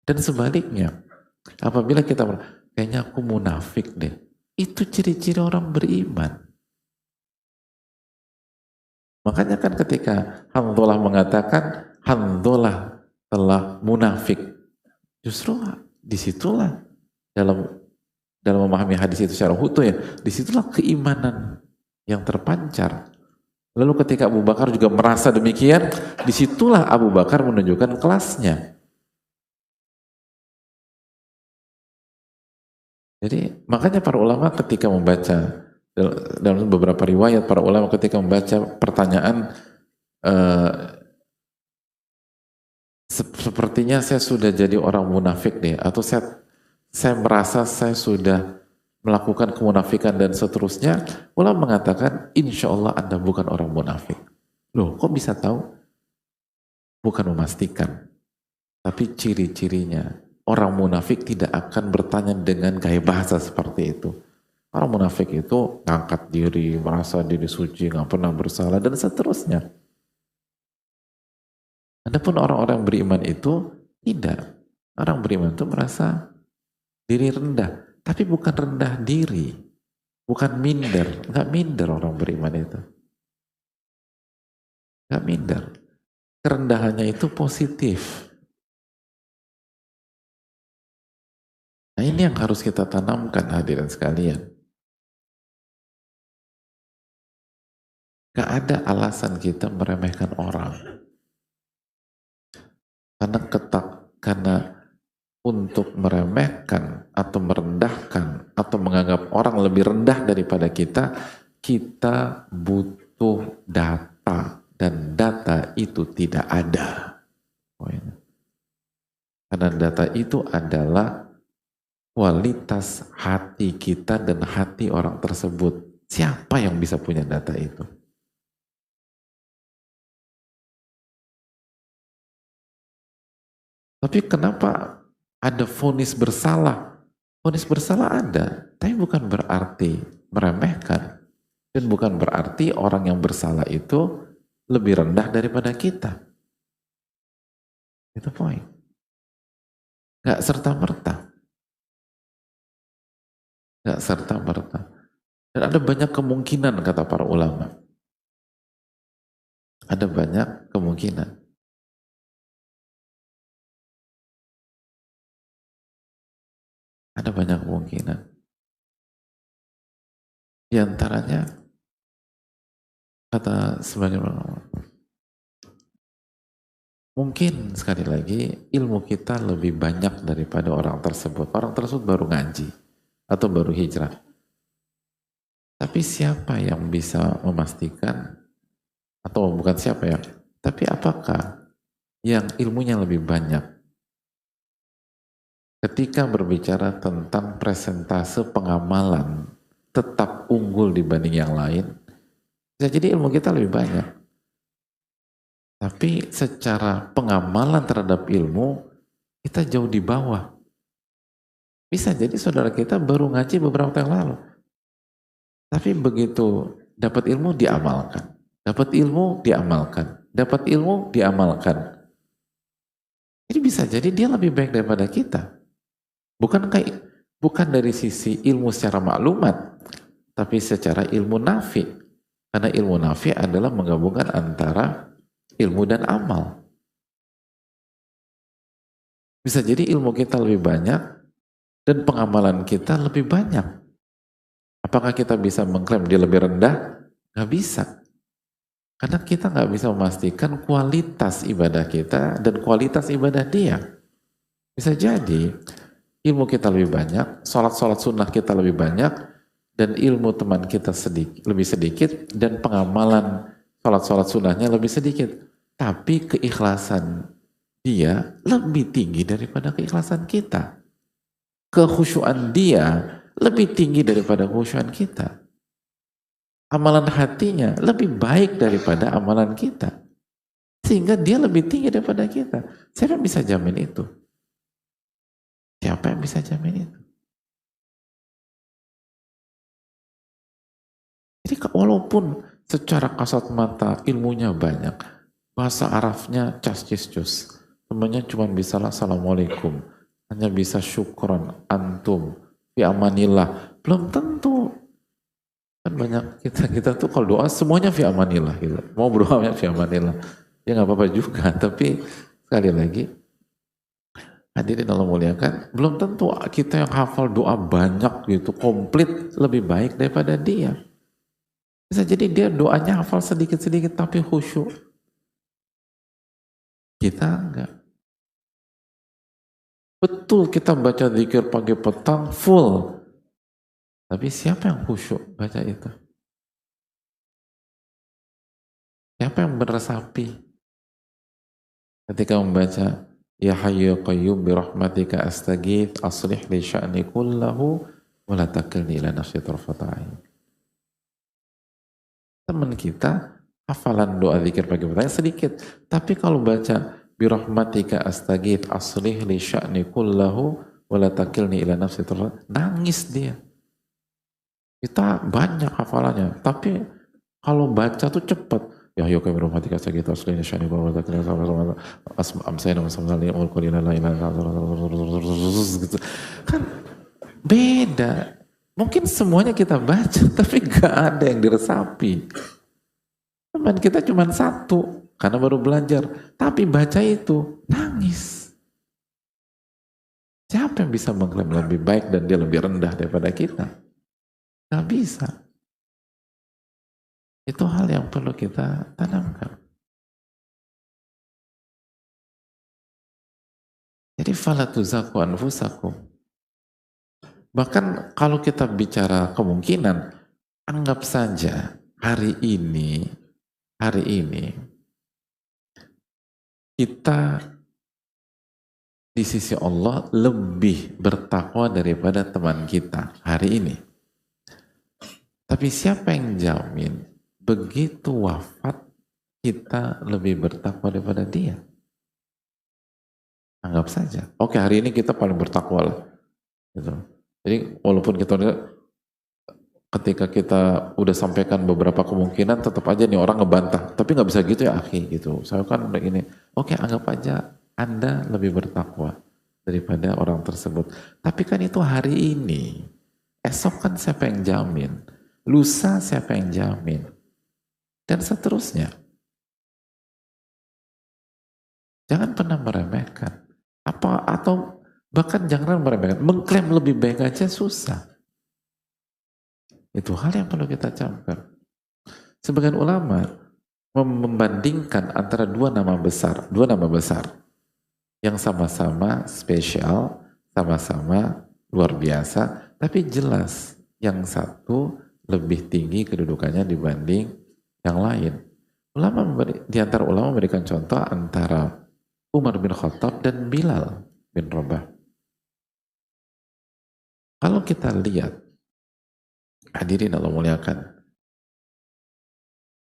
[SPEAKER 1] Dan sebaliknya, apabila kita kayaknya aku munafik deh, itu ciri-ciri orang beriman. Makanya kan ketika Hanzalah mengatakan Hanzalah telah munafik, justru disitulah dalam memahami hadis itu secara utuh ya, disitulah keimanan yang terpancar. Lalu ketika Abu Bakar juga merasa demikian, disitulah Abu Bakar menunjukkan kelasnya. Jadi makanya para ulama ketika membaca, dalam beberapa riwayat para ulama ketika membaca pertanyaan sepertinya saya sudah jadi orang munafik deh, atau saya merasa saya sudah melakukan kemunafikan dan seterusnya, ulama mengatakan insya Allah Anda bukan orang munafik. Loh, kok bisa tahu? Bukan memastikan, tapi ciri-cirinya. Orang munafik tidak akan bertanya dengan gaya bahasa seperti itu. Orang munafik itu ngangkat diri, merasa diri suci, nggak pernah bersalah dan seterusnya. Adapun orang-orang beriman itu tidak. Orang beriman itu merasa diri rendah. Tapi bukan rendah diri, bukan minder, nggak minder orang beriman itu, nggak minder. Kerendahannya itu positif. Nah ini yang harus kita tanamkan hadirin sekalian. Gak ada alasan kita meremehkan orang, karena untuk meremehkan atau merendahkan atau menganggap orang lebih rendah daripada kita, kita butuh data dan data itu tidak ada. Karena data itu adalah kualitas hati kita dan hati orang tersebut. Siapa yang bisa punya data itu? Tapi kenapa ada vonis bersalah? Vonis bersalah ada, tapi bukan berarti meremehkan. Dan bukan berarti orang yang bersalah itu lebih rendah daripada kita. Itu poin. Gak serta-merta. Gak serta-merta. Dan ada banyak kemungkinan kata para ulama. Ada banyak kemungkinan. Ada banyak kemungkinan. Di antaranya, kata sebagian ulama, mungkin sekali lagi ilmu kita lebih banyak daripada orang tersebut. Orang tersebut baru ngaji atau baru hijrah. Tapi siapa yang bisa memastikan, atau bukan siapa ya, tapi apakah yang ilmunya lebih banyak ketika berbicara tentang presentase pengamalan tetap unggul dibanding yang lain? Bisa jadi ilmu kita lebih banyak, tapi secara pengamalan terhadap ilmu kita jauh di bawah. Bisa jadi saudara kita baru ngaji beberapa tahun lalu, tapi begitu dapat ilmu diamalkan, dapat ilmu diamalkan, dapat ilmu diamalkan. Jadi bisa jadi dia lebih baik daripada kita. Bukan dari sisi ilmu secara maklumat, tapi secara ilmu nafi. Karena ilmu nafi adalah menggabungkan antara ilmu dan amal. Bisa jadi ilmu kita lebih banyak dan pengamalan kita lebih banyak. Apakah kita bisa mengklaim dia lebih rendah? Nggak bisa. Karena kita nggak bisa memastikan kualitas ibadah kita dan kualitas ibadah dia. Bisa jadi ilmu kita lebih banyak, sholat sunnah kita lebih banyak, dan ilmu teman kita lebih sedikit, dan pengamalan sholat sunnahnya lebih sedikit. Tapi keikhlasan dia lebih tinggi daripada keikhlasan kita. Kekhusyuan dia lebih tinggi daripada kekhusyuan kita. Amalan hatinya lebih baik daripada amalan kita. Sehingga dia lebih tinggi daripada kita. Siapa yang bisa jamin itu? Siapa yang bisa jamin itu? Jadi walaupun secara kasat mata ilmunya banyak, bahasa Arabnya cas-cis-cus, temannya cuma bisa assalamualaikum, hanya bisa syukron, antum, fi amanillah, belum tentu. Kan banyak kita tuh kalau doa semuanya fi amanillah gitu, mau berdoa fi amanillah, ya nggak apa-apa juga, tapi sekali lagi hadirin Allah muliakan, belum tentu kita yang hafal doa banyak gitu, komplit lebih baik daripada dia. Bisa jadi dia doanya hafal sedikit-sedikit tapi khusyuk. Kita enggak. Betul kita baca zikir pagi petang full. Tapi siapa yang khusyuk baca itu? Siapa yang meresapi ketika membaca Ya Hayyu Ya Qayyum bi rahmatika astaghits aslih li sya'ni kullahu wa la takilni ila nafsi tarfata ain. Teman kita hafalan doa zikir pagi petang sedikit, tapi kalau baca bi rahmatika astaghits aslih li sya'ni kullahu wa la takilni ila nafsi tarfata, nangis dia. Kita banyak hafalannya, tapi kalau baca tuh cepat. Ya ayo kami rahmatika astaghits aslih li sya'ni kullahu wa la takilni ila amsayna masalli al-qalila la ilaha gitu. Kan beda. Mungkin semuanya kita baca, tapi gak ada yang diresapi. Teman kita cuma satu, karena baru belajar. Tapi baca itu, nangis. Siapa yang bisa mengklaim lebih baik dan dia lebih rendah daripada kita? Gak bisa. Itu hal yang perlu kita tanamkan. Jadi fala tuzaku anfusakum. Bahkan kalau kita bicara kemungkinan, anggap saja hari ini kita di sisi Allah lebih bertakwa daripada teman kita hari ini. Tapi siapa yang jamin begitu wafat kita lebih bertakwa daripada dia? Anggap saja. Oke, hari ini kita paling bertakwa lah. Gitu. Jadi walaupun kita ketika kita udah sampaikan beberapa kemungkinan, tetap aja nih orang ngebantah. Tapi nggak bisa gitu ya akhi gitu. Saya kan udah gini. Oke, anggap aja Anda lebih bertakwa daripada orang tersebut. Tapi kan itu hari ini. Esok kan siapa yang jamin? Lusa siapa yang jamin? Dan seterusnya. Jangan pernah meremehkan. Atau bahkan jangan meremehkan. Mengklaim lebih baik aja susah. Itu hal yang perlu kita camkan. Sebagian ulama membandingkan antara dua nama besar yang sama-sama spesial, sama-sama luar biasa, tapi jelas yang satu lebih tinggi kedudukannya dibanding yang lain. Di antara ulama memberikan contoh antara Umar bin Khattab dan Bilal bin Rabah. Kalau kita lihat, hadirin Allah muliakan,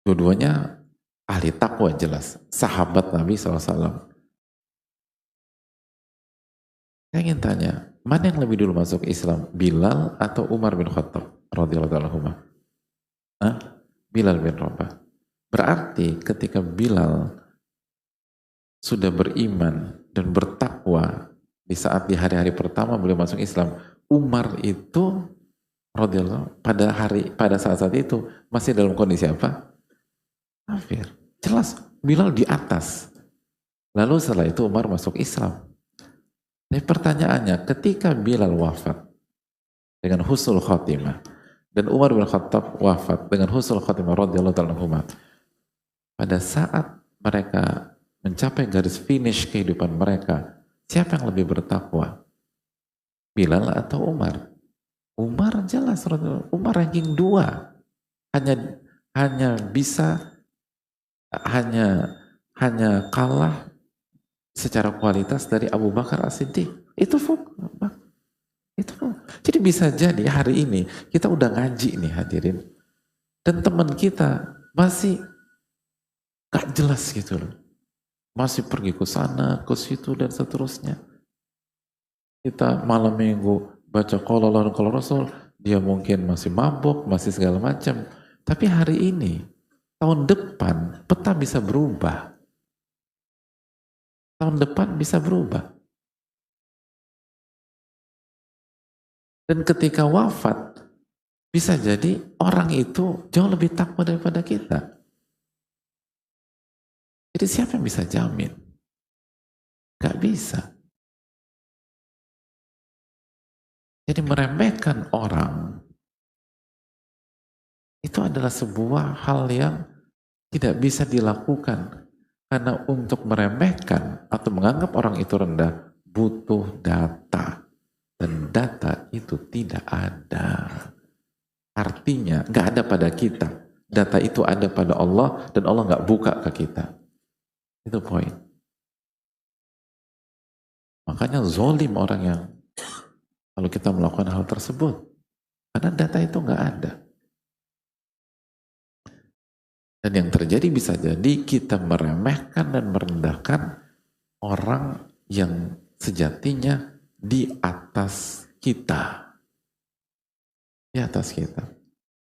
[SPEAKER 1] dua-duanya ahli takwa jelas, sahabat Nabi SAW. Saya ingin tanya, mana yang lebih dulu masuk Islam, Bilal atau Umar bin Khattab radhiyallahu anhu? Bilal bin Rabah. Berarti ketika Bilal sudah beriman dan bertakwa di saat di hari-hari pertama beliau masuk Islam, Umar itu radhiyallahu pada saat-saat itu masih dalam kondisi apa? Kafir. Jelas Bilal di atas. Lalu setelah itu Umar masuk Islam. Tapi pertanyaannya, ketika Bilal wafat dengan husnul khotimah dan Umar bin Khattab wafat dengan husnul khotimah radhiyallahu ta'ala anhuma, pada saat mereka mencapai garis finish kehidupan mereka, siapa yang lebih bertakwa? Bilal atau Umar? Umar jelas, Umar ranking 2. Hanya kalah secara kualitas dari Abu Bakar As-Siddiq. Itu. Jadi bisa jadi hari ini kita udah ngaji nih hadirin, dan teman kita masih gak jelas gitu loh. Masih pergi ke sana, ke situ dan seterusnya. Kita malam minggu baca qala Allah dan qala Rasul, dia mungkin masih mabuk, masih segala macam. Tapi hari ini tahun depan peta bisa berubah. Tahun depan bisa berubah. Dan ketika wafat, bisa jadi orang itu jauh lebih takwa daripada kita. Jadi siapa yang bisa jamin? Gak bisa. Jadi meremehkan orang itu adalah sebuah hal yang tidak bisa dilakukan. Karena untuk meremehkan atau menganggap orang itu rendah butuh data. Dan data itu tidak ada. Artinya gak ada pada kita. Data itu ada pada Allah dan Allah gak buka ke kita. Itu poin. Makanya zolim orang yang kalau kita melakukan hal tersebut. Karena data itu gak ada. Dan yang terjadi bisa jadi kita meremehkan dan merendahkan orang yang sejatinya di atas kita. Di atas kita.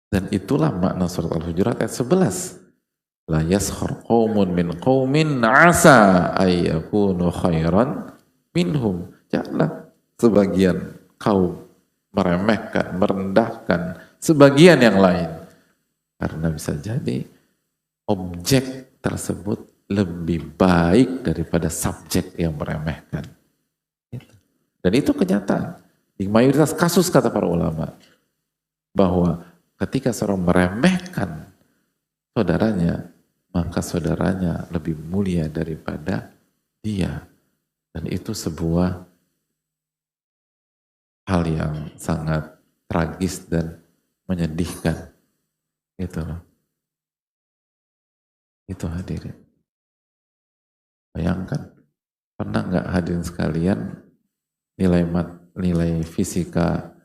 [SPEAKER 1] Dan itulah makna surat Al-Hujurat ayat 11. La yaskhar qaumun min qaumin asa ayyakunu khairan minhum. Janganlah sebagian kaum meremehkan, merendahkan sebagian yang lain. Karena bisa jadi objek tersebut lebih baik daripada subjek yang meremehkan. Dan itu kenyataan. Di mayoritas kasus kata para ulama, bahwa ketika seorang meremehkan saudaranya, maka saudaranya lebih mulia daripada dia. Dan itu sebuah hal yang sangat tragis dan menyedihkan. Gitu loh. Itu hadirin. Bayangkan, pernah nggak hadirin sekalian nilai fisika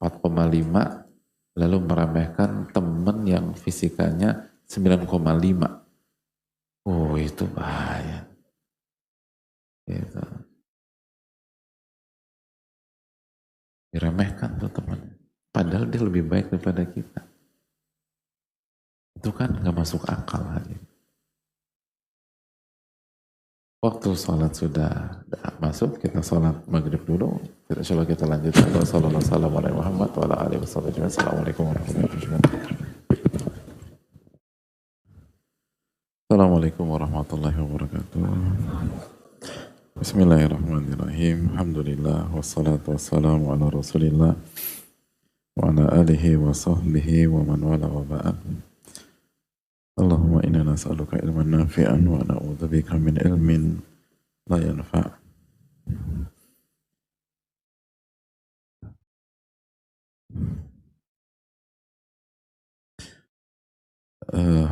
[SPEAKER 1] 4,5 lalu meremehkan teman yang fisikanya 9,5. Oh, itu bahaya. Gitu. Diremehkan tuh teman. Padahal dia lebih baik daripada kita. Itu kan nggak masuk akal hadirin. Waktu sholat sudah masuk, kita sholat maghrib dulu. Insyaallah kita lanjutkan. Assalamualaikum warahmatullahi wabarakatuh. Bismillahirrahmanirrahim. Alhamdulillah wassalatu wassalamu ala Rasulillah wa ala alihi wa sahbihi wa man wala wa ba'd. Allahumma inna nas'aluka ilman nafi'an wa na'udzubika min ilmin la yanfa'.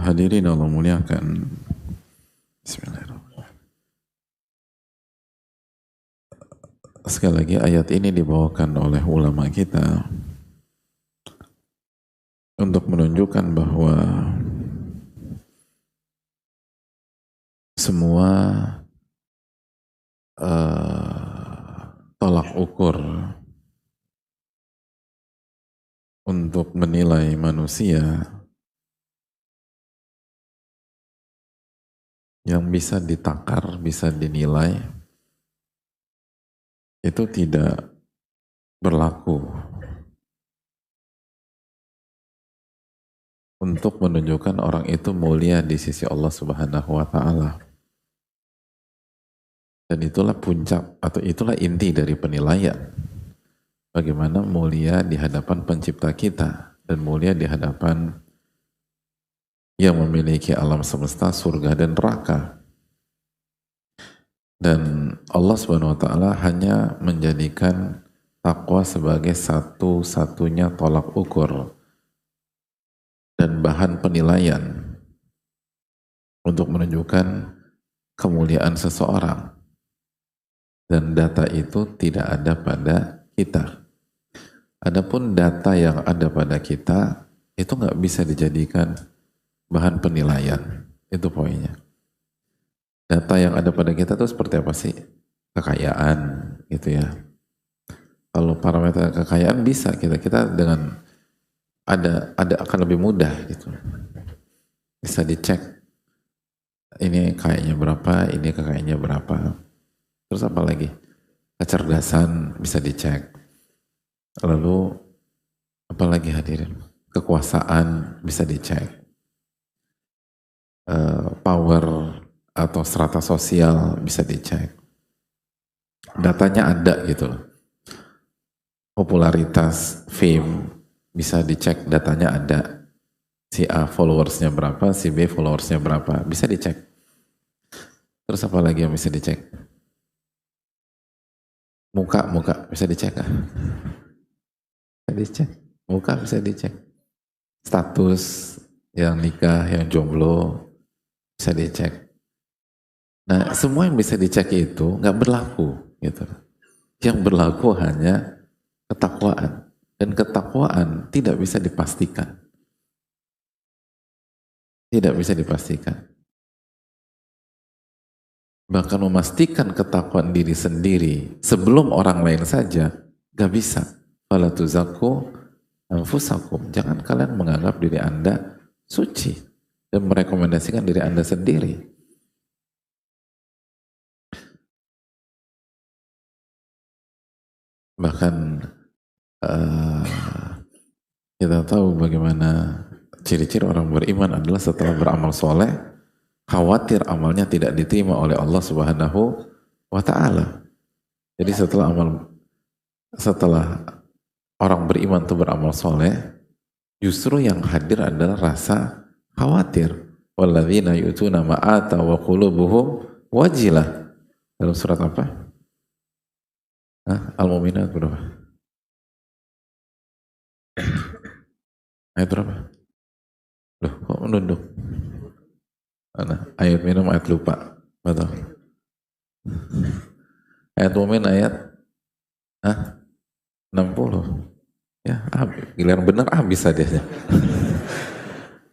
[SPEAKER 1] Hadirin Allah muliakan. Bismillahirrahmanirrahim. Sekali lagi ayat ini dibawakan oleh ulama kita untuk menunjukkan bahwa semua tolak ukur untuk menilai manusia yang bisa ditakar, bisa dinilai, itu tidak berlaku untuk menunjukkan orang itu mulia di sisi Allah Subhanahu wa Ta'ala. Dan itulah puncak atau itulah inti dari penilaian. Bagaimana mulia di hadapan pencipta kita dan mulia di hadapan yang memiliki alam semesta, surga dan neraka. Dan Allah Subhanahu wa Ta'ala hanya menjadikan takwa sebagai satu-satunya tolak ukur dan bahan penilaian untuk menunjukkan kemuliaan seseorang. Dan data itu tidak ada pada kita. Adapun data yang ada pada kita itu nggak bisa dijadikan bahan penilaian. Itu poinnya. Data yang ada pada kita itu seperti apa sih? Kekayaan, gitu ya. Kalau parameter kekayaan bisa kita dengan ada akan lebih mudah gitu. bisa dicek. Ini kayaknya berapa, ini kayaknya berapa. Terus apa lagi? Kecerdasan bisa dicek. Lalu apa lagi hadirin? Kekuasaan bisa dicek. Power atau strata sosial bisa dicek. Datanya ada gitu loh. Popularitas, fame bisa dicek, datanya ada. Si A followersnya berapa, si B followersnya berapa, bisa dicek. Terus apa lagi yang bisa dicek? Muka bisa dicek kan? Bisa dicek. Muka bisa dicek. Status yang nikah, yang jomblo bisa dicek. Nah, semua yang bisa dicek itu nggak berlaku, gitu. Yang berlaku hanya ketakwaan, dan ketakwaan tidak bisa dipastikan. Tidak bisa dipastikan. Bahkan memastikan ketakwaan diri sendiri sebelum orang lain saja nggak bisa. Fala tuzakku anfusakum. Jangan kalian menganggap diri Anda suci dan merekomendasikan diri Anda sendiri. Bahkan kita tahu bagaimana ciri-ciri orang beriman adalah setelah beramal soleh, khawatir amalnya tidak diterima oleh Allah Subhanahu wa Ta'ala. Jadi setelah orang beriman itu beramal soleh, justru yang hadir adalah rasa khawatir. Walladzina yu'tuna ma ata wa qulubuhum wajilah. Dalam surat apa? Al-Mu'minat berapa? Ayat berapa? Loh, kok menunduk? Ayat minum, ayat lupa. Betul. Ayat Mu'min ayat 60. Ya, giliran benar habis hadiahnya.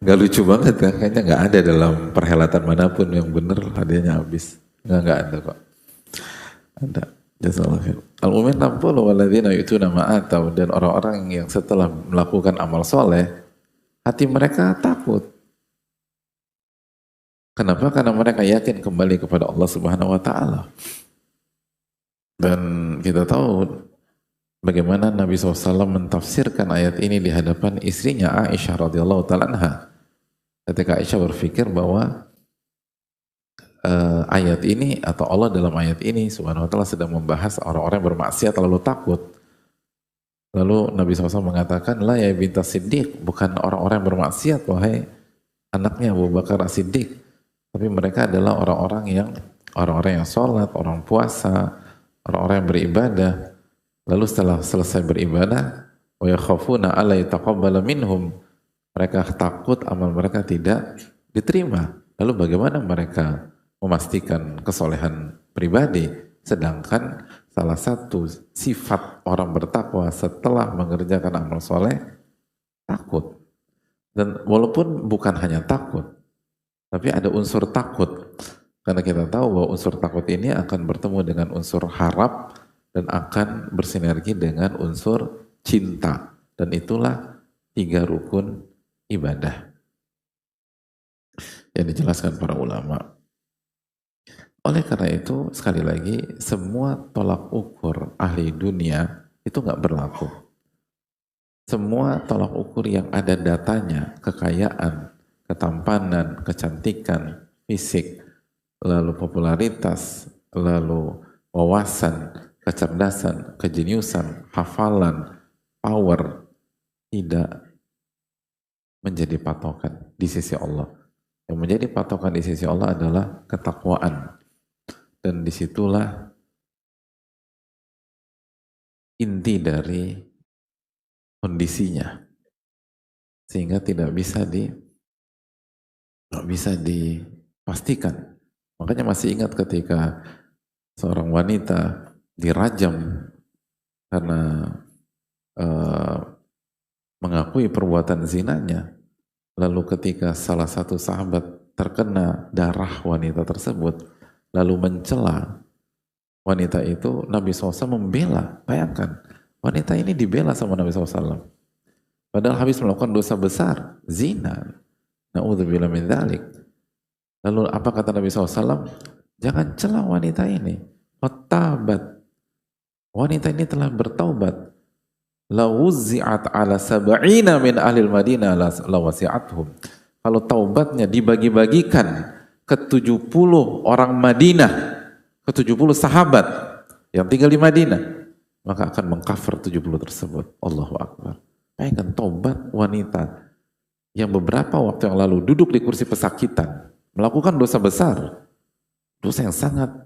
[SPEAKER 1] Gak lucu banget kan? Kayaknya gak ada dalam perhelatan manapun yang benar hadiahnya habis. Gak ada kok. Ada. Jazakallahu khair. Al-Mu'min 60 walladzina yu'tuna ma atau, dan orang-orang yang setelah melakukan amal soleh, hati mereka takut. Kenapa? Karena mereka yakin kembali kepada Allah Subhanahu wa Ta'ala. Dan kita tahu bagaimana Nabi SAW mentafsirkan ayat ini di hadapan istrinya Aisyah radhiyallahu ta'ala anha. Ketika Aisyah berpikir bahwa ayat ini atau Allah dalam ayat ini Subhanahu wa Ta'ala sedang membahas orang-orang yang bermaksiat lalu takut. Lalu Nabi SAW mengatakan, la ya binta Siddiq, bukan orang-orang yang bermaksiat wahai anaknya Abu Bakar As-Siddiq, tapi mereka adalah orang-orang yang sholat, orang puasa, orang-orang yang beribadah. Lalu setelah selesai beribadah, wa yakhafuna alla yataqabbala minhum, mereka takut amal mereka tidak diterima. Lalu bagaimana mereka memastikan kesolehan pribadi? Sedangkan salah satu sifat orang bertakwa setelah mengerjakan amal soleh, takut. Dan walaupun bukan hanya takut, tapi ada unsur takut. Karena kita tahu bahwa unsur takut ini akan bertemu dengan unsur harap dan akan bersinergi dengan unsur cinta. Dan itulah 3 rukun ibadah yang dijelaskan para ulama. Oleh karena itu, sekali lagi, semua tolak ukur ahli dunia itu nggak berlaku. Semua tolak ukur yang ada datanya, kekayaan, ketampanan, kecantikan, fisik, lalu popularitas, lalu wawasan, kecerdasan, kejeniusan, hafalan, power, tidak menjadi patokan di sisi Allah. Yang menjadi patokan di sisi Allah adalah ketakwaan. Dan disitulah inti dari kondisinya. Sehingga tidak bisa dipastikan. Makanya masih ingat ketika seorang wanita dirajam karena mengakui perbuatan zinanya. Lalu ketika salah satu sahabat terkena darah wanita tersebut, lalu mencela wanita itu, Nabi SAW membela. Bayangkan, wanita ini dibela sama Nabi SAW. Padahal habis melakukan dosa besar, zina. Na'udzubillah min dzalik. Lalu apa kata Nabi SAW? Jangan celah wanita ini. Fattabat. Wanita ini telah bertaubat. La wuzzi'at ala sab'ina min ahlil Madinah la wasi'athum. Kalau taubatnya dibagi-bagikan ke 70 orang Madinah, ke 70 sahabat yang tinggal di Madinah, maka akan mengcover 70 tersebut. Allahu Akbar. Bayangkan taubat wanita yang beberapa waktu yang lalu duduk di kursi pesakitan, melakukan dosa besar, dosa yang sangat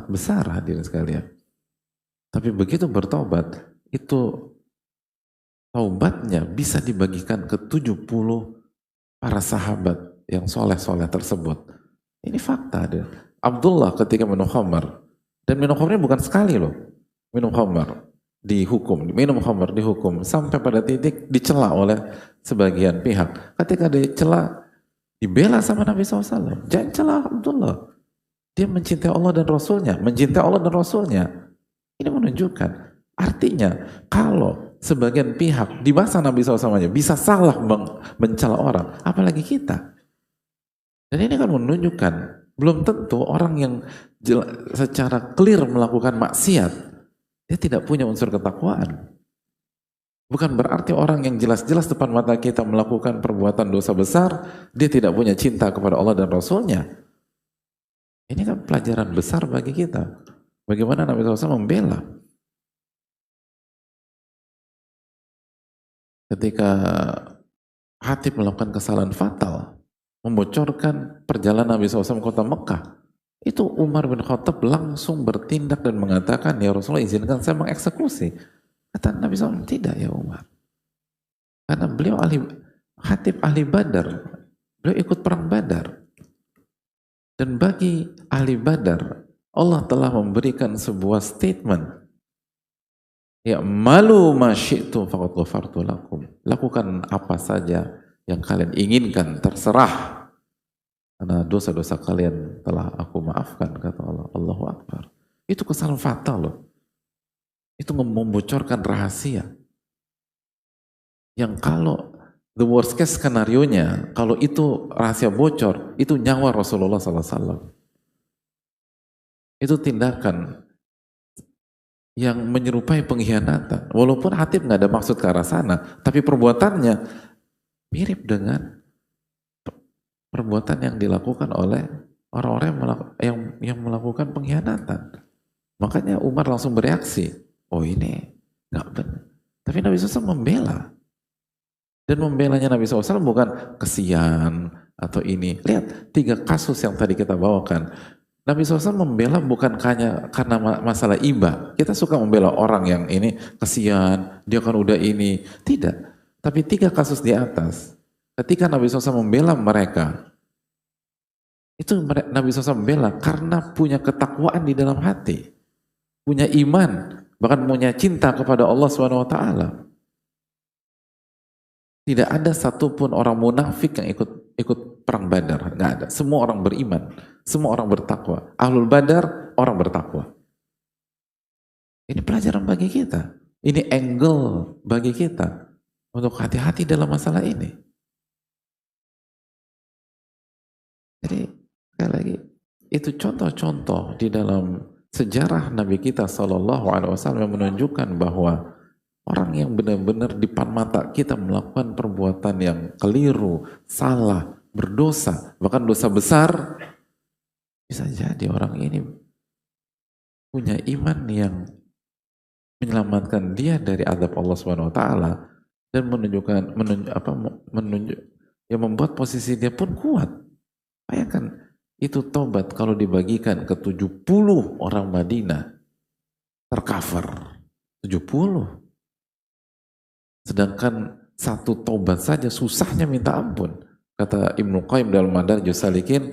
[SPEAKER 1] besar, hadirin sekalian. Tapi begitu bertobat, itu taubatnya bisa dibagikan ke 70 para sahabat yang soleh-soleh tersebut. Ini fakta. Abdullah ketika minum khamar, dan minum khamar ini bukan sekali loh, minum khamar dihukum sampai pada titik dicela oleh sebagian pihak. Ketika dicela, dibela sama Nabi SAW. Jangan celah Abdullah. Dia mencintai Allah dan Rasulnya, Ini menunjukkan, artinya kalau sebagian pihak di masa Nabi SAW bisa salah mencela orang, apalagi kita. Dan ini kan menunjukkan, belum tentu orang yang secara clear melakukan maksiat, dia tidak punya unsur ketakwaan. Bukan berarti orang yang jelas-jelas depan mata kita melakukan perbuatan dosa besar, dia tidak punya cinta kepada Allah dan Rasulnya. Ini kan pelajaran besar bagi kita. Bagaimana Nabi SAW membela. Ketika Hatib melakukan kesalahan fatal, membocorkan perjalanan Nabi SAW ke kota Mekah, itu Umar bin Khattab langsung bertindak dan mengatakan, ya Rasulullah izinkan saya mengeksekusi. Kata Nabi SAW, tidak ya Umar. Karena beliau Hatib ahli Badar, beliau ikut perang Badar. Dan bagi ahli Badar, Allah telah memberikan sebuah statement, ya malu ma syi'tum faqad ghafartu lakum. Lakukan apa saja yang kalian inginkan, terserah. Karena dosa-dosa kalian telah aku maafkan, kata Allah. Allahu Akbar. Itu kesalahan fatal loh. Itu membocorkan rahasia. Yang kalau the worst case skenario-nya, kalau itu rahasia bocor, itu nyawa Rasulullah SAW. Itu tindakan yang menyerupai pengkhianatan. Walaupun Hatib nggak ada maksud ke arah sana, tapi perbuatannya mirip dengan perbuatan yang dilakukan oleh orang-orang yang melakukan pengkhianatan. Makanya Umar langsung bereaksi, oh ini nggak benar. Tapi Nabi SAW membela. Dan membelanya Nabi SAW bukan kesian atau ini. Lihat 3 kasus yang tadi kita bawakan. Nabi SAW membela bukan hanya karena masalah iba. Kita suka membela orang yang ini kesian, dia kan udah ini. Tidak. Tapi 3 kasus di atas. Ketika Nabi SAW membela mereka, itu Nabi SAW membela karena punya ketakwaan di dalam hati. Punya iman, bahkan punya cinta kepada Allah SWT. Tidak ada satupun orang munafik yang ikut perang Badar, nggak ada. Semua orang beriman, semua orang bertakwa. Ahlul Badar orang bertakwa. Ini pelajaran bagi kita. Ini angle bagi kita untuk hati-hati dalam masalah ini. Jadi sekali lagi itu contoh-contoh di dalam sejarah Nabi kita SAW yang menunjukkan bahwa orang yang benar-benar di depan mata kita melakukan perbuatan yang keliru, salah, berdosa, bahkan dosa besar, bisa jadi orang ini punya iman yang menyelamatkan dia dari azab Allah SWT dan yang membuat posisi dia pun kuat. Bayangkan itu tobat kalau dibagikan ke 70 orang Madinah tercover 70. Sedangkan satu tobat saja susahnya minta ampun. Kata Ibnu Qayyim dalam Madarij Salikin,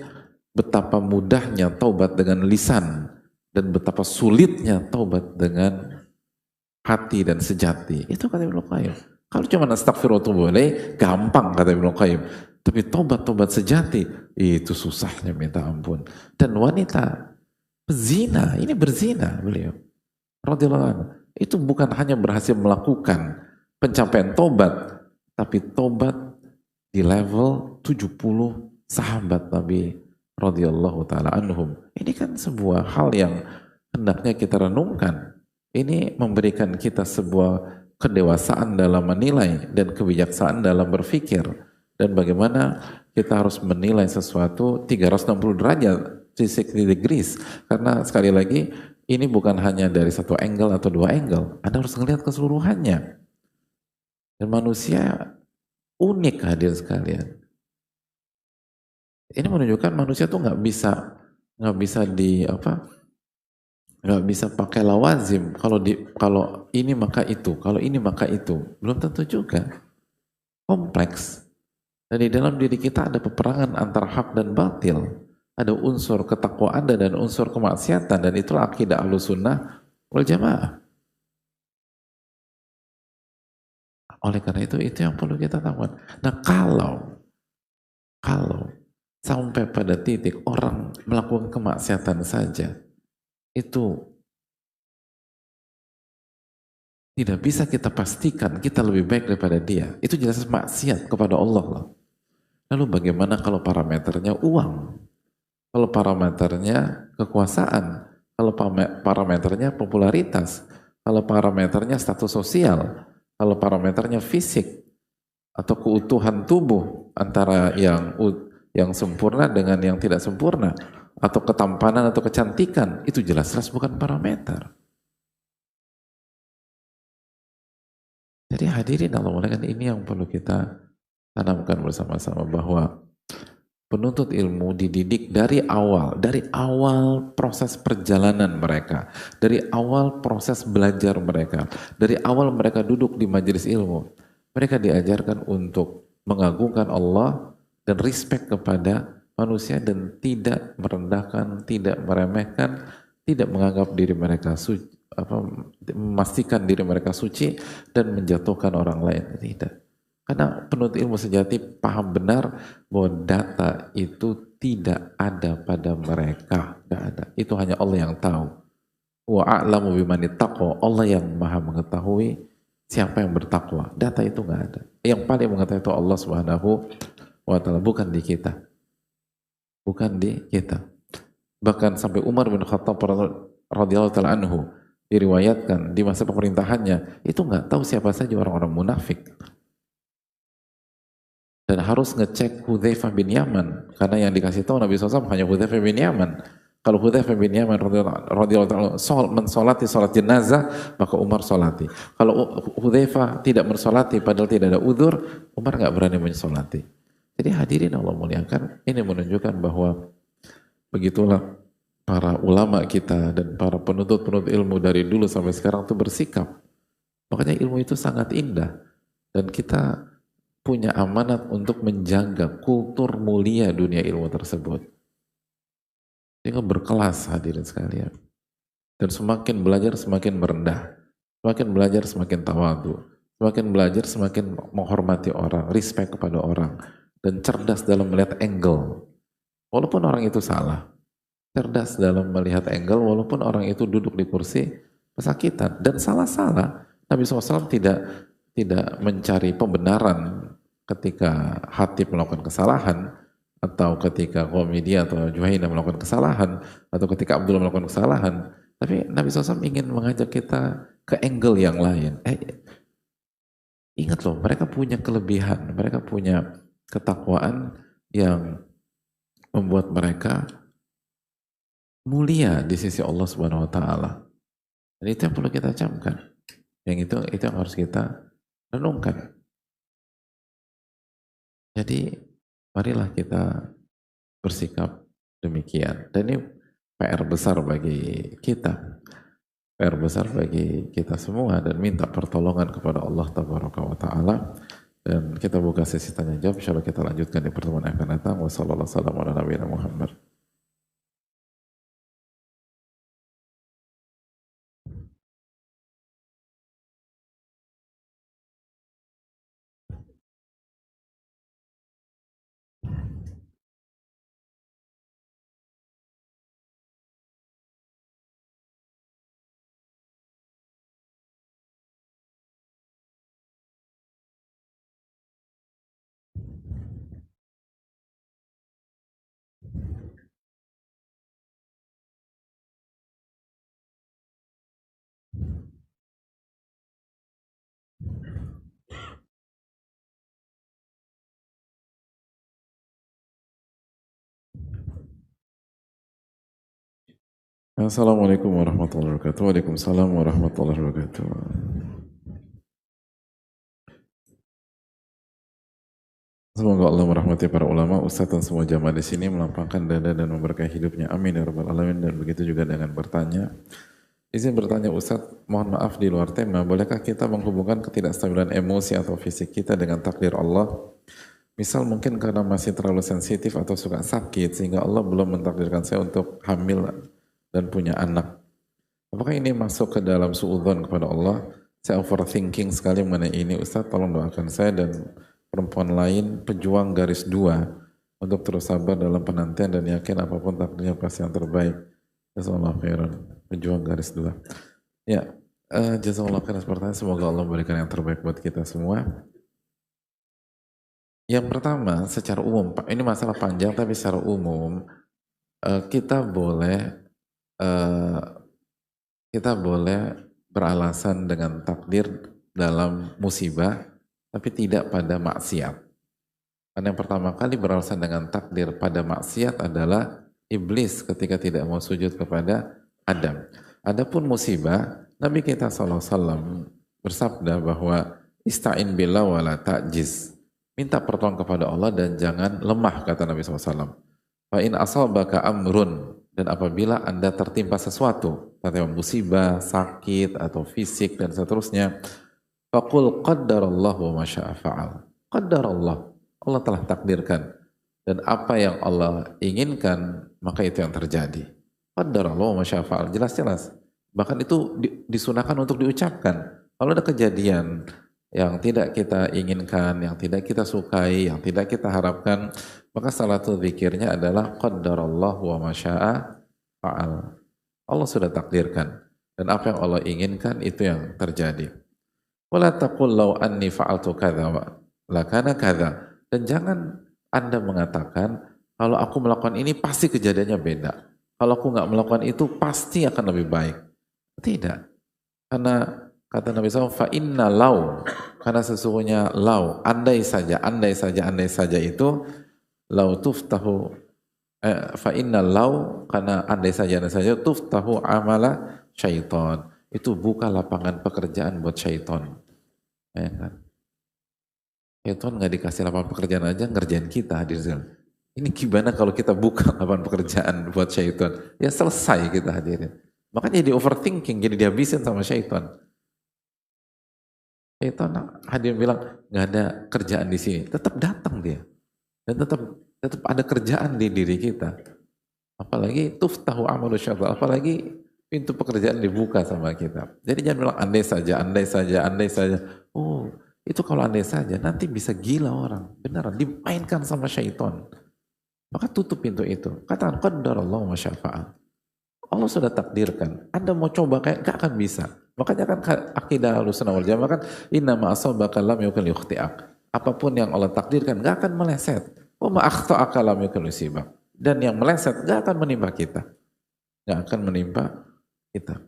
[SPEAKER 1] betapa mudahnya taubat dengan lisan dan betapa sulitnya taubat dengan hati dan sejati. Itu kata Ibnu Qayyim. Kalau cuma astagfirullah gampang kata Ibnu Qayyim. Tapi tobat-tobat sejati itu susahnya minta ampun. Dan wanita berzina, ini berzina beliau radhiyallahu anhu. Itu bukan hanya berhasil melakukan pencapaian tobat, tapi tobat di level 70 sahabat Nabi radhiyallahu taala anhum. Ini kan sebuah hal yang hendaknya kita renungkan. Ini memberikan kita sebuah kedewasaan dalam menilai dan kebijaksanaan dalam berpikir, dan bagaimana kita harus menilai sesuatu 360 derajat, 360 degrees, karena sekali lagi ini bukan hanya dari satu angle atau dua angle. Anda harus melihat keseluruhannya. Dan manusia unik, hadir sekalian. Ini menunjukkan manusia tuh nggak bisa di apa, nggak bisa pakai lawazim. Kalau ini maka itu, kalau ini maka itu, belum tentu juga. Kompleks. Dan di dalam diri kita ada peperangan antara hak dan batil. Ada unsur ketakwaan dan unsur kemaksiatan, dan itulah akidah Ahlussunnah wal Jamaah. Oleh karena itu yang perlu kita tahu. Nah, kalau sampai pada titik orang melakukan kemaksiatan saja, itu tidak bisa kita pastikan kita lebih baik daripada dia. Itu jelas maksiat kepada Allah lah. Lalu bagaimana kalau parameternya uang? Kalau parameternya kekuasaan? Kalau parameternya popularitas? Kalau parameternya status sosial? Kalau parameternya fisik? Atau keutuhan tubuh antara yang sempurna dengan yang tidak sempurna? Atau ketampanan atau kecantikan? Itu jelas-jelas bukan parameter. Jadi hadirin Allah muliakan, ini yang perlu kita tanamkan bersama-sama, bahwa penuntut ilmu dididik dari awal proses perjalanan mereka, dari awal proses belajar mereka, dari awal mereka duduk di majelis ilmu. Mereka diajarkan untuk mengagungkan Allah dan respect kepada manusia, dan tidak merendahkan, tidak meremehkan, tidak menganggap diri mereka suci, memastikan diri mereka suci dan menjatuhkan orang lain. Tidak. Karena penuntut ilmu sejati paham benar bahwa data itu tidak ada pada mereka, tidak ada. Itu hanya Allah yang tahu. Wa a'lamu bimani taqwa. Allah yang maha mengetahui siapa yang bertakwa. Data itu nggak ada. Yang paling mengetahui itu Allah Subhanahu wa taala, bukan di kita. Bukan di kita. Bahkan sampai Umar bin Khattab radhiyallahu taala anhu diriwayatkan di masa pemerintahannya itu nggak tahu siapa saja orang-orang munafik. Dan harus ngecek Hudzaifah bin Yaman, karena yang dikasih tahu Nabi SAW hanya Hudzaifah bin Yaman. Kalau Hudzaifah bin Yaman radhiyallahu anhu mensolati salat jenazah, maka Umar solati. Kalau Hudzaifah tidak mensolati padahal tidak ada udzur, Umar nggak berani mensolati. Jadi hadirin Allah muliakan, ini menunjukkan bahwa begitulah para ulama kita dan para penuntut-penuntut ilmu dari dulu sampai sekarang itu bersikap. Makanya ilmu itu sangat indah, dan kita punya amanat untuk menjaga kultur mulia dunia ilmu tersebut. Sehingga berkelas hadirin sekalian. Dan semakin belajar semakin merendah. Semakin belajar semakin tawadu. Semakin belajar semakin menghormati orang, respect kepada orang. Dan cerdas dalam melihat angle. Walaupun orang itu salah. Cerdas dalam melihat angle walaupun orang itu duduk di kursi pesakitan. Dan salah-salah. Nabi SAW tidak mencari pembenaran ketika Hatib melakukan kesalahan, atau ketika Qomidiyah atau Juhaina melakukan kesalahan, atau ketika Abdullah melakukan kesalahan. Tapi Nabi SAW ingin mengajak kita ke angle yang lain. Ingat loh, mereka punya kelebihan, mereka punya ketakwaan yang membuat mereka mulia di sisi Allah Subhanahu wa taala. Dan itu yang perlu kita camkan. Yang itu yang harus kita renungkan. Jadi marilah kita bersikap demikian. Dan ini PR besar bagi kita. PR besar bagi kita semua, dan minta pertolongan kepada Allah Tabaraka wa Ta'ala. Dan kita buka sesi tanya jawab. Insyaallah kita lanjutkan di pertemuan yang akan datang. Wassalamualaikum. Assalamualaikum warahmatullahi wabarakatuh. Waalaikumsalam warahmatullahi wabarakatuh. Semoga Allah merahmati para ulama, ustadz dan semua jamaah di sini, melapangkan dada dan memberkahi hidupnya. Amin ya rabbal alamin. Dan begitu juga dengan bertanya. Izin bertanya Ustadz, mohon maaf di luar tema, bolehkah kita menghubungkan ketidakstabilan emosi atau fisik kita dengan takdir Allah? Misal mungkin karena masih terlalu sensitif atau suka sakit sehingga Allah belum mentakdirkan saya untuk hamil dan punya anak. Apakah ini masuk ke dalam suudzon kepada Allah? Saya overthinking sekali mengenai ini. Ustadz tolong doakan saya dan perempuan lain pejuang garis 2 untuk terus sabar dalam penantian dan yakin apapun takdirnya pasti yang terbaik. Jazakallahu khairan. Pejuang garis 2. Ya, jazakallahu khairan pertanyaan. Semoga Allah memberikan yang terbaik buat kita semua. Yang pertama, secara umum, ini masalah panjang tapi secara umum kita boleh beralasan dengan takdir dalam musibah tapi tidak pada maksiat. Karena yang pertama kali beralasan dengan takdir pada maksiat adalah iblis ketika tidak mau sujud kepada Adam. Adapun musibah, Nabi kita SAW bersabda bahwa ista'in billah wa la ta'jiz. Minta pertolongan kepada Allah dan jangan lemah, kata Nabi SAW. Fa in asabaka amrun, dan apabila Anda tertimpa sesuatu, kata musibah, sakit atau fisik dan seterusnya, faqul qaddarallahu wa ma syaa fa'al. Qaddarallah, Allah telah takdirkan, dan apa yang Allah inginkan maka itu yang terjadi. Qaddarallahu wa ma syaa fa'al, jelas-jelas. Bahkan itu disunahkan untuk diucapkan. Kalau ada kejadian yang tidak kita inginkan, yang tidak kita sukai, yang tidak kita harapkan, maka salah satu zikirnya adalah qaddarallahu wa ma syaa fa'al. Allah sudah takdirkan, dan apa yang Allah inginkan itu yang terjadi. Wala taqul law anni fa'altu kadza lakana kadza. Dan jangan Anda mengatakan kalau aku melakukan ini pasti kejadiannya beda. Kalau aku nggak melakukan itu pasti akan lebih baik. Tidak. Karena kata Nabi SAW, fa inna law, karena sesungguhnya law, andai saja itu law tuftahu fa inna law, karena andai saja tuftahu amala syaitan. Itu buka lapangan pekerjaan buat syaitan. Ya kan? Syaitan nggak dikasih lapangan pekerjaan aja ngerjain kita, hadirin. Ini gimana kalau kita buka lapangan pekerjaan buat syaitan? Ya selesai kita, hadirin. Makanya jadi overthinking, jadi dihabisin sama syaitan. Syaitan, hadirin bilang nggak ada kerjaan di sini, tetap datang dia, dan tetap ada kerjaan di diri kita. Apalagi tuftahu amalu syaitan, apalagi pintu pekerjaan dibuka sama kita. Jadi jangan bilang andai saja. Oh, itu kalau andai saja nanti bisa gila orang. Beneran dimainkan sama syaitan. Maka tutup pintu itu. Katakan qaddarallahu ma syaa fa'al. Allah sudah takdirkan. Anda mau coba kayak gak akan bisa. Makanya kan akidah Ahlussunnah wal Jamaah kan inna ma asabaka lam yakun liyukhti'ak. Apapun yang Allah takdirkan gak akan meleset. Wa ma akhta'aka lam yakun liyusibak. Dan yang meleset gak akan menimpa kita. Gak akan menimpa kita.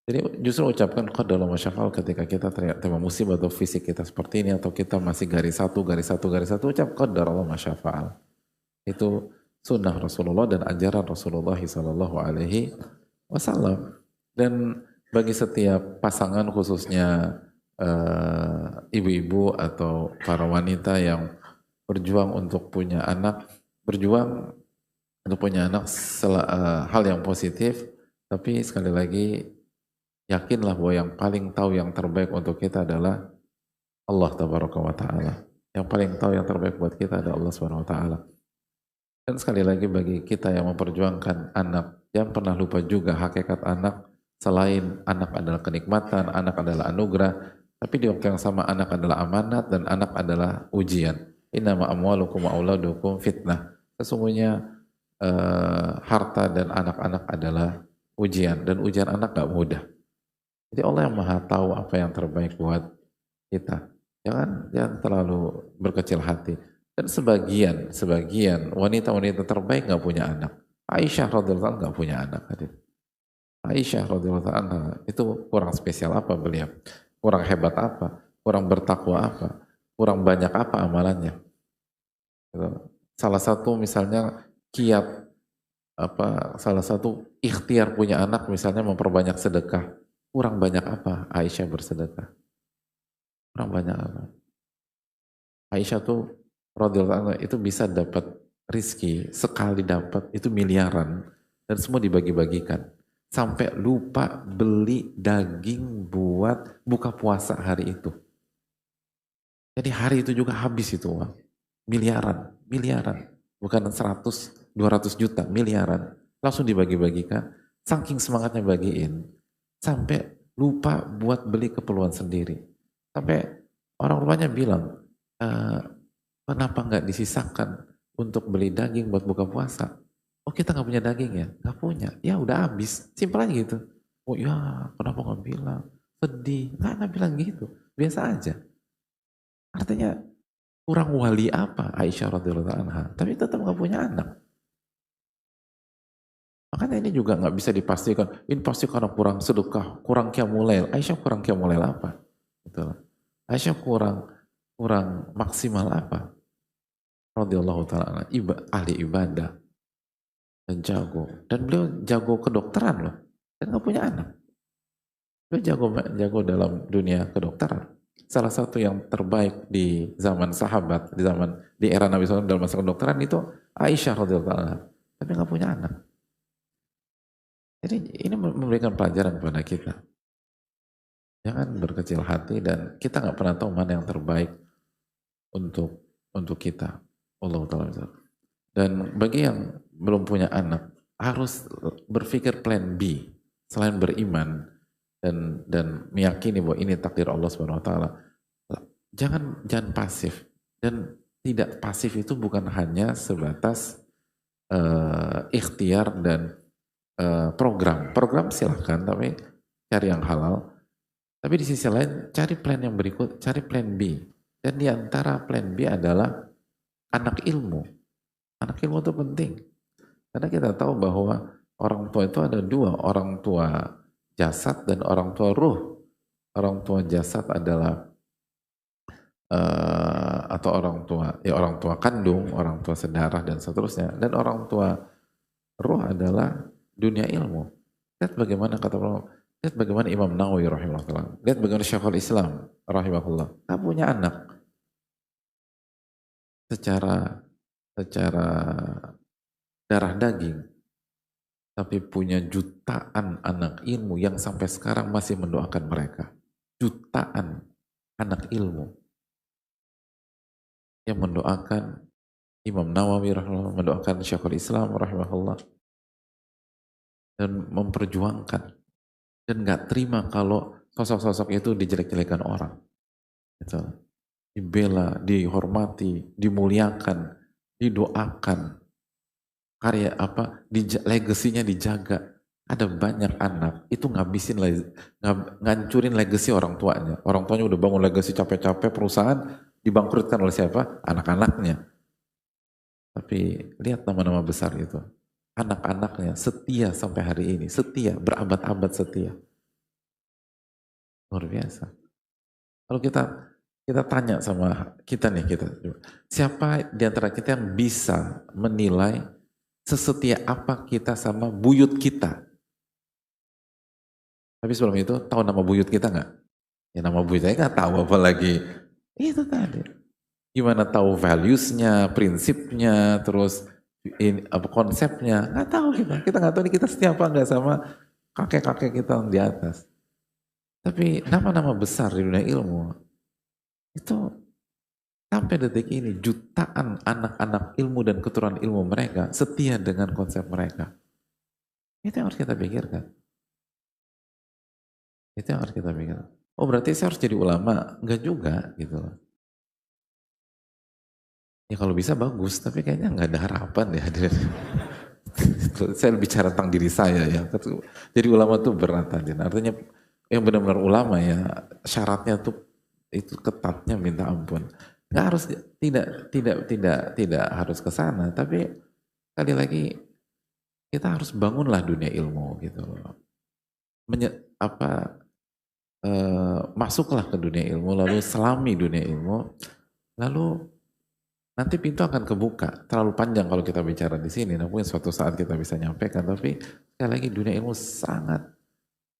[SPEAKER 1] Jadi justru ucapkan qaddarallahu ma syaa fa'al ketika kita terima musibah atau fisik kita seperti ini, atau kita masih garis satu, ucap qaddarallahu ma syaa fa'al. Itu sunnah Rasulullah dan ajaran Rasulullah Sallallahu Alaihi Wasallam. Dan bagi setiap pasangan, khususnya ibu-ibu atau para wanita yang berjuang untuk punya anak, hal yang positif. Tapi sekali lagi, yakinlah bahwa yang paling tahu yang terbaik untuk kita adalah Allah Tabaraka wa Ta'ala. Yang paling tahu yang terbaik buat kita adalah Allah Subhanahu wa Ta'ala. Dan sekali lagi bagi kita yang memperjuangkan anak, jangan pernah lupa juga hakikat anak. Selain anak adalah kenikmatan, anak adalah anugerah, tapi di waktu yang sama anak adalah amanat dan anak adalah ujian. Innama amwalukum wa auladukum fitnah. Sesungguhnya harta dan anak-anak adalah ujian, dan ujian anak gak mudah. Jadi Allah yang maha tahu apa yang terbaik buat kita. Jangan terlalu berkecil hati. Dan sebagian wanita-wanita terbaik nggak punya anak. Aisyah radhiyallahu anha nggak punya anak. Aisyah radhiyallahu anha itu kurang spesial apa beliau? Kurang hebat apa? Kurang bertakwa apa? Kurang banyak apa amalannya? Salah satu misalnya kiat salah satu ikhtiar punya anak misalnya memperbanyak sedekah. Kurang banyak apa Aisyah bersedekah? Kurang banyak apa? Aisyah tuh radhiyallahu anha itu bisa dapat rizki, sekali dapat itu miliaran dan semua dibagi-bagikan. Sampai lupa beli daging buat buka puasa hari itu. Jadi hari itu juga habis itu uang. Miliaran, miliaran. Bukan 100, 200 juta, miliaran. Langsung dibagi-bagikan. Saking semangatnya bagiin. Sampai lupa buat beli keperluan sendiri. Sampai orang rumahnya bilang, kenapa nggak disisakan untuk beli daging buat buka puasa? Oh kita nggak punya daging ya? Nggak punya. Ya udah habis. Simpel aja gitu. Oh ya kenapa nggak bilang? Sedih. Nggak bilang gitu. Biasa aja. Artinya kurang wali apa Aisyah radhiyallahu anha. Tapi tetap nggak punya anak. Makanya ini juga nggak bisa dipastikan. Ini pasti karena kurang sedekah, kurang qiyamul. Aisyah kurang qiyamul apa? Gitu. Aisyah kurang maksimal apa? Radhiyallahu ta'ala ahli ibadah dan jago. Dan beliau jago kedokteran loh. Dan nggak punya anak. Beliau jago dalam dunia kedokteran. Salah satu yang terbaik di zaman sahabat, di era Nabi SAW dalam masa kedokteran itu Aisyah radhiyallahu ta'ala. Tapi nggak punya anak. Jadi ini memberikan pelajaran kepada kita. Jangan berkecil hati dan kita nggak pernah tahu mana yang terbaik untuk kita. Allah Ta'ala. Dan bagi yang belum punya anak harus berpikir plan B selain beriman dan meyakini bahwa ini takdir Allah Subhanahu Wa Ta'ala. Jangan pasif, dan tidak pasif itu bukan hanya sebatas ikhtiar dan program silahkan, tapi cari yang halal. Tapi di sisi lain cari plan yang berikut, cari plan B. Dan di antara plan B adalah anak ilmu. Anak ilmu itu penting. Karena kita tahu bahwa orang tua itu ada dua, orang tua jasad dan orang tua ruh. Orang tua jasad adalah atau orang tua kandung, orang tua sedarah dan seterusnya. Dan orang tua ruh adalah dunia ilmu. Lihat bagaimana Imam Nawawi rahimahullah. Lihat bagaimana Syekhul Islam rahimahullah. Tak punya anak. Secara darah daging, tapi punya jutaan anak ilmu yang sampai sekarang masih mendoakan mereka. Jutaan anak ilmu yang mendoakan Imam Nawawi rahimahullah, mendoakan Syekhul Islam rahimahullah, dan memperjuangkan dan nggak terima kalau sosok-sosok itu dijelek-jelekan orang. Gitu. Dibela, dihormati, dimuliakan, didoakan, karya legasinya dijaga. Ada banyak anak itu ngancurin legasi orang tuanya. Orang tuanya udah bangun legasi capek-capek, perusahaan dibangkrutkan oleh siapa? Anak-anaknya. Tapi lihat nama-nama besar itu. Anak-anaknya setia sampai hari ini, setia, berabad-abad setia. Luar biasa. Kalau kita tanya sama kita siapa di antara kita yang bisa menilai sesetia apa kita sama buyut kita? Tapi sebelum itu, tahu nama buyut kita nggak? Ya nama buyut saya nggak tahu, apalagi itu tadi. Gimana tahu values-nya, prinsipnya, terus konsepnya? Nggak tahu kita. Kita nggak tahu nih kita setia apa nggak sama kakek-kakek kita di atas. Tapi nama-nama besar di dunia ilmu itu sampai detik ini jutaan anak-anak ilmu dan keturunan ilmu mereka setia dengan konsep mereka. Itu yang harus kita pikirkan. Itu yang harus kita pikirkan. Oh berarti saya harus jadi ulama? Enggak juga gitu loh. Ya kalau bisa bagus, tapi kayaknya nggak ada harapan ya. Saya bicara tentang diri saya ya. Jadi ulama tuh berat tadi. Artinya yang benar-benar ulama ya syaratnya tuh itu ketatnya minta ampun. Nggak harus tidak harus ke sana, tapi sekali lagi kita harus bangunlah dunia ilmu gitu loh. Masuklah ke dunia ilmu, lalu selami dunia ilmu, lalu nanti pintu akan kebuka. Terlalu panjang kalau kita bicara di sini, namun suatu saat kita bisa nyampaikan. Tapi sekali lagi dunia ilmu sangat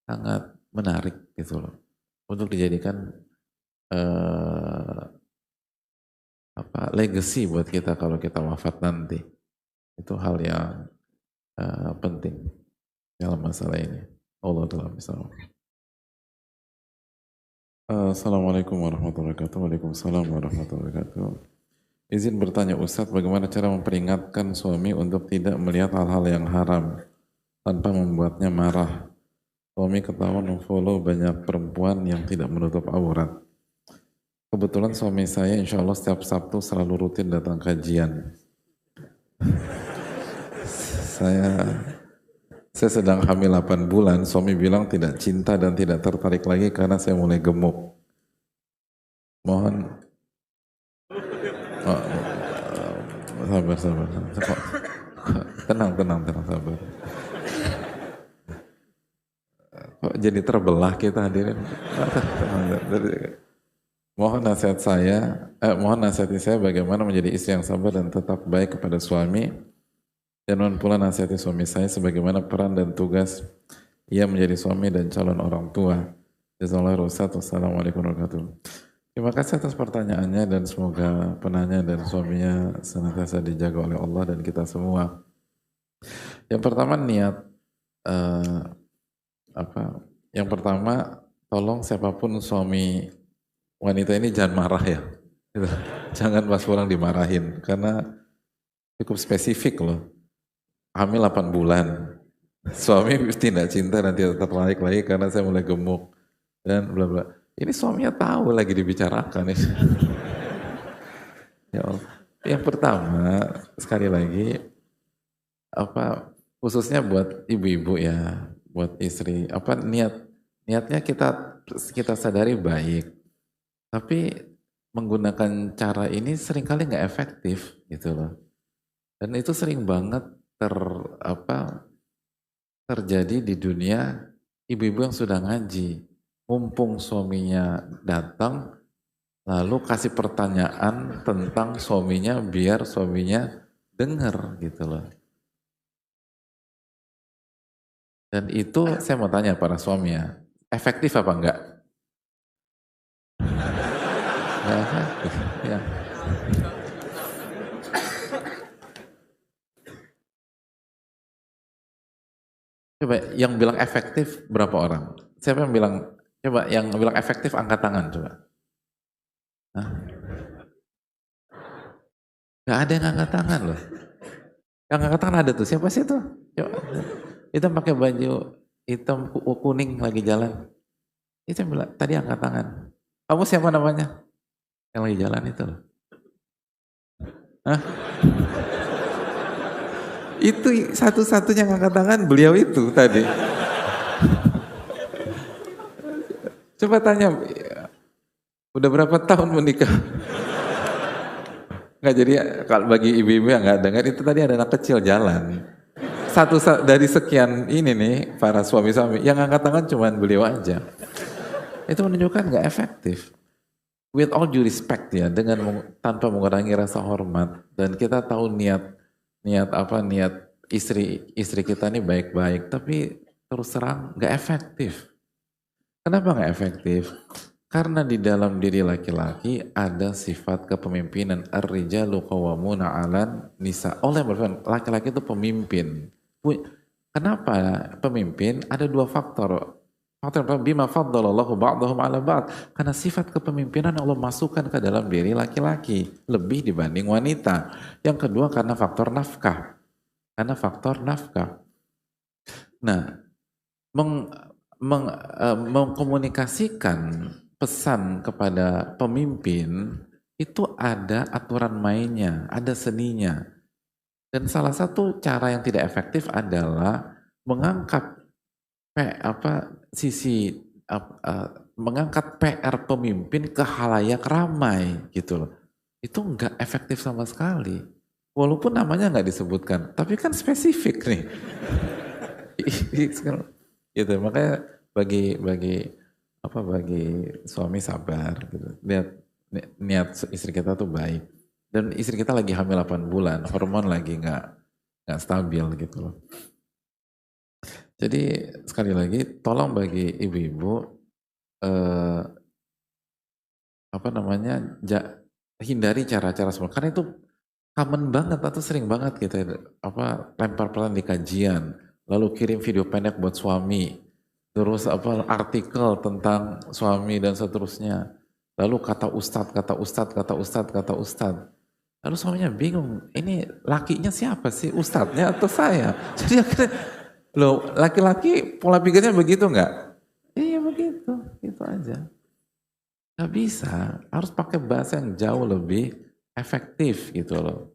[SPEAKER 1] sangat menarik gitu loh, untuk dijadikan legacy buat kita kalau kita wafat nanti. Itu hal yang penting dalam masalah ini. Allah telah bisa. Assalamualaikum warahmatullahi wabarakatuh. Waalaikumsalam warahmatullahi wabarakatuh. Izin bertanya Ustadz, bagaimana cara memperingatkan suami untuk tidak melihat hal-hal yang haram tanpa membuatnya marah? Suami ketahuan memfollow banyak perempuan yang tidak menutup aurat. Kebetulan suami saya insya Allah setiap Sabtu selalu rutin datang kajian. Saya sedang hamil 8 bulan, suami bilang tidak cinta dan tidak tertarik lagi karena saya mulai gemuk. Mohon sabar. Tenang, sabar. Kok jadi terbelah kita hadirin? Mohon nasihat saya bagaimana menjadi istri yang sabar dan tetap baik kepada suami. Dan mohon pula nasihati suami saya sebagaimana peran dan tugas ia menjadi suami dan calon orang tua. Jazakallahu khairan. Wassalamualaikum warahmatullahi wabarakatuh. Terima kasih atas pertanyaannya dan semoga penanya dan suaminya senantiasa dijaga oleh Allah dan kita semua. Yang pertama Yang pertama, tolong siapapun suami wanita ini jangan marah ya. Jangan pas pulang dimarahin karena cukup spesifik loh. Hamil 8 bulan. Suami tidak cinta dan tidak tertarik lagi karena saya mulai gemuk dan bla bla. Ini suaminya tahu lagi dibicarakan. Ya Allah. Yang pertama, sekali lagi khususnya buat ibu-ibu ya, buat istri, niatnya kita sadari baik. Tapi menggunakan cara ini seringkali nggak efektif gitu loh. Dan itu sering banget terjadi di dunia ibu-ibu yang sudah ngaji. Mumpung suaminya datang, lalu kasih pertanyaan tentang suaminya biar suaminya dengar gitu loh. Dan itu saya mau tanya para suami ya, efektif apa enggak? Enggak efektif, ya. Coba yang bilang efektif berapa orang? Siapa yang bilang? Coba yang bilang efektif angkat tangan coba. Hah? Gak ada yang angkat tangan loh. Yang angkat tangan ada tuh, siapa sih itu? Coba. Itu pakai baju hitam kuning lagi jalan. Itu yang bilang, tadi angkat tangan. Kamu siapa namanya? Yang lagi jalan itu loh. Hah? Itu satu-satunya yang angkat tangan beliau itu tadi. Coba tanya, udah berapa tahun menikah? Nggak, jadi kalau bagi ibu-ibu yang nggak dengar, itu tadi ada anak kecil jalan. Satu dari sekian ini nih, para suami-suami, yang angkat tangan cuma beliau aja. Itu menunjukkan nggak efektif. With all due respect ya, tanpa mengurangi rasa hormat, dan kita tahu niat istri kita ini baik-baik, tapi terus terang nggak efektif. Kenapa nggak efektif? Karena di dalam diri laki-laki ada sifat kepemimpinan. Ar-rijalu qawwamuna 'alan nisa. Allah yang berfirman, laki-laki itu pemimpin. Kenapa pemimpin? Ada dua faktor. Faktor pertama, bima faddalallahu ba'dahum 'ala ba'd. Karena sifat kepemimpinan Allah masukkan ke dalam diri laki-laki lebih dibanding wanita. Yang kedua karena faktor nafkah. Nah, mengkomunikasikan pesan kepada pemimpin itu ada aturan mainnya, ada seninya. Dan salah satu cara yang tidak efektif adalah mengangkat mengangkat PR pemimpin ke khalayak ramai gitu loh. Itu enggak efektif sama sekali. Walaupun namanya enggak disebutkan, tapi kan spesifik nih. Gitu, makanya bagi suami sabar gitu. Niat istri kita tuh baik. Dan istri kita lagi hamil 8 bulan, hormon lagi nggak stabil gitu loh. Jadi sekali lagi, tolong bagi ibu-ibu hindari cara-cara semua, karena itu common banget atau sering banget kita lempar pelan di kajian, lalu kirim video pendek buat suami, terus artikel tentang suami dan seterusnya, lalu kata ustadz, lalu suaminya bingung, ini lakinya siapa sih, ustadznya atau saya? Jadi akhirnya, loh laki-laki pola pikirnya begitu nggak? Iya begitu, gitu aja. Nggak bisa, harus pakai bahasa yang jauh lebih efektif gitu loh.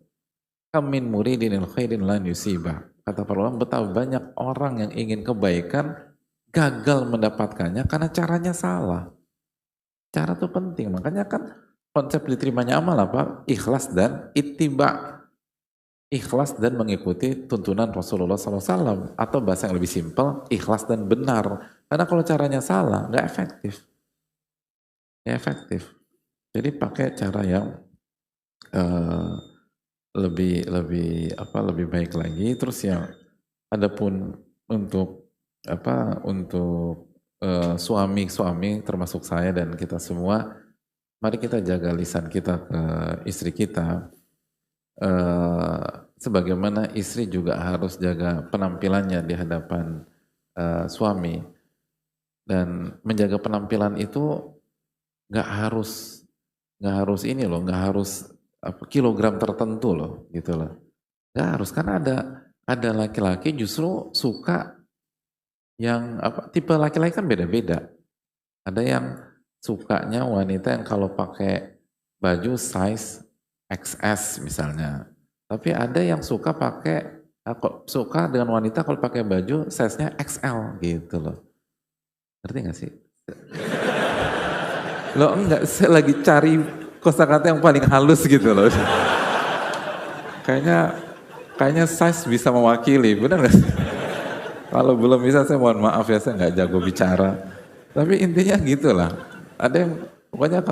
[SPEAKER 1] Kamin muridinil khairin lan yusibah. Kata para ulama, betapa banyak orang yang ingin kebaikan gagal mendapatkannya karena caranya salah. Cara itu penting, makanya kan konsep diterimanya amal apa? Ikhlas dan ittiba. Ikhlas dan mengikuti tuntunan Rasulullah SAW. Atau bahasa yang lebih simpel, ikhlas dan benar. Karena kalau caranya salah, nggak efektif. Nggak efektif. Jadi pakai cara yang lebih baik lagi. Terus yang adapun untuk suami termasuk saya dan kita semua, mari kita jaga lisan kita ke istri kita, sebagaimana istri juga harus jaga penampilannya di hadapan suami. Dan menjaga penampilan itu nggak harus kilogram tertentu loh, gitu loh. Nggak harus, karena ada laki-laki justru suka yang tipe laki-laki kan beda-beda. Ada yang sukanya wanita yang kalau pakai baju size XS misalnya. Tapi ada yang suka dengan wanita kalau pakai baju size-nya XL gitu loh. Ngerti gak sih? Loh enggak, saya lagi cari kosakata yang paling halus gitu loh. Kayaknya size bisa mewakili, benar gak sih? Kalau belum bisa saya mohon maaf ya, saya nggak jago bicara. Tapi intinya gitulah. Ada yang pokoknya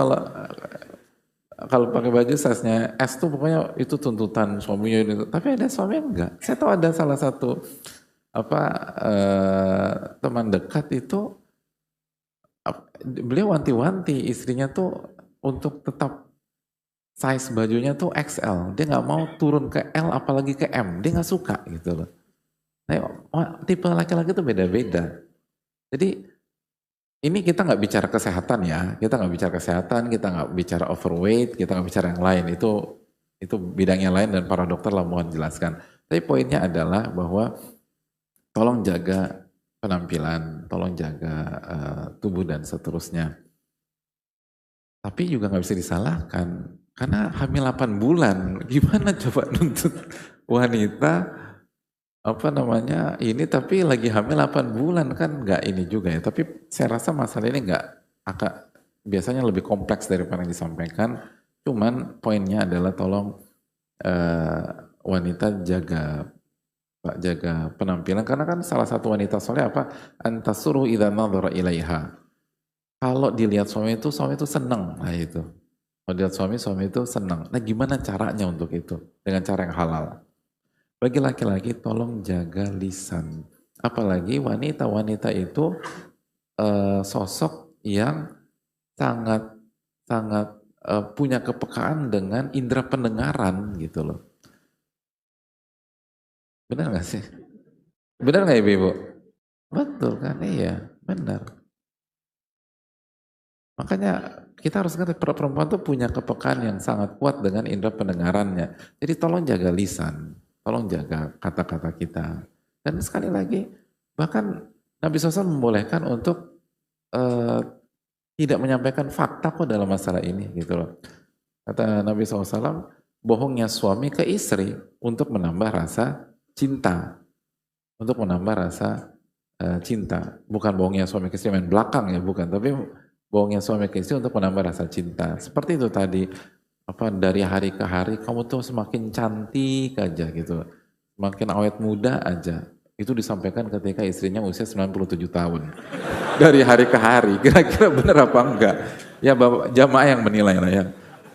[SPEAKER 1] kalau pakai baju size-nya S tuh pokoknya itu tuntutan suaminya itu. Tapi ada suami yang enggak. Saya tahu ada salah satu teman dekat itu, beliau wanti-wanti istrinya tuh untuk tetap size bajunya tuh XL. Dia nggak mau turun ke L apalagi ke M. Dia nggak suka gitu loh. Nah, tipe laki-laki itu beda-beda. Jadi ini kita nggak bicara kesehatan ya. Kita nggak bicara kesehatan, kita nggak bicara overweight, kita nggak bicara yang lain. Itu bidangnya lain dan para dokter lah mohon jelaskan. Tapi poinnya adalah bahwa tolong jaga penampilan, tolong jaga tubuh dan seterusnya. Tapi juga nggak bisa disalahkan, karena hamil 8 bulan, gimana coba nuntut wanita ini tapi lagi hamil 8 bulan kan nggak ini juga ya. Tapi saya rasa masalah ini biasanya lebih kompleks daripada yang disampaikan. Cuman poinnya adalah tolong wanita jaga penampilan, karena kan salah satu wanita soleh antasuru idza nadhara ilaiha. Kalau dilihat suami itu senang. Nah itu. Kalau dilihat suami itu senang. Nah gimana caranya untuk itu? Dengan cara yang halal. Bagi laki-laki tolong jaga lisan. Apalagi wanita-wanita itu sosok yang sangat punya kepekaan dengan indera pendengaran gitu loh. Benar gak sih? Benar gak ibu-ibu? Betul kan? Iya, benar. Makanya kita harus ngerti perempuan tuh punya kepekaan yang sangat kuat dengan indera pendengarannya. Jadi tolong jaga lisan, tolong jaga kata-kata kita. Dan sekali lagi, bahkan Nabi SAW membolehkan untuk tidak menyampaikan fakta kok dalam masalah ini gitu loh. Kata Nabi SAW, bohongnya suami ke istri untuk menambah rasa cinta. Untuk menambah rasa cinta. Bukan bohongnya suami ke istri main belakang ya, bukan. Tapi bohongnya suami ke istri untuk menambah rasa cinta. Seperti itu tadi, dari hari ke hari kamu tuh semakin cantik aja gitu. Semakin awet muda aja. Itu disampaikan ketika istrinya usia 97 tahun. Dari hari ke hari. Kira-kira benar apa enggak? Ya Bapak jamaah yang menilai lah ya.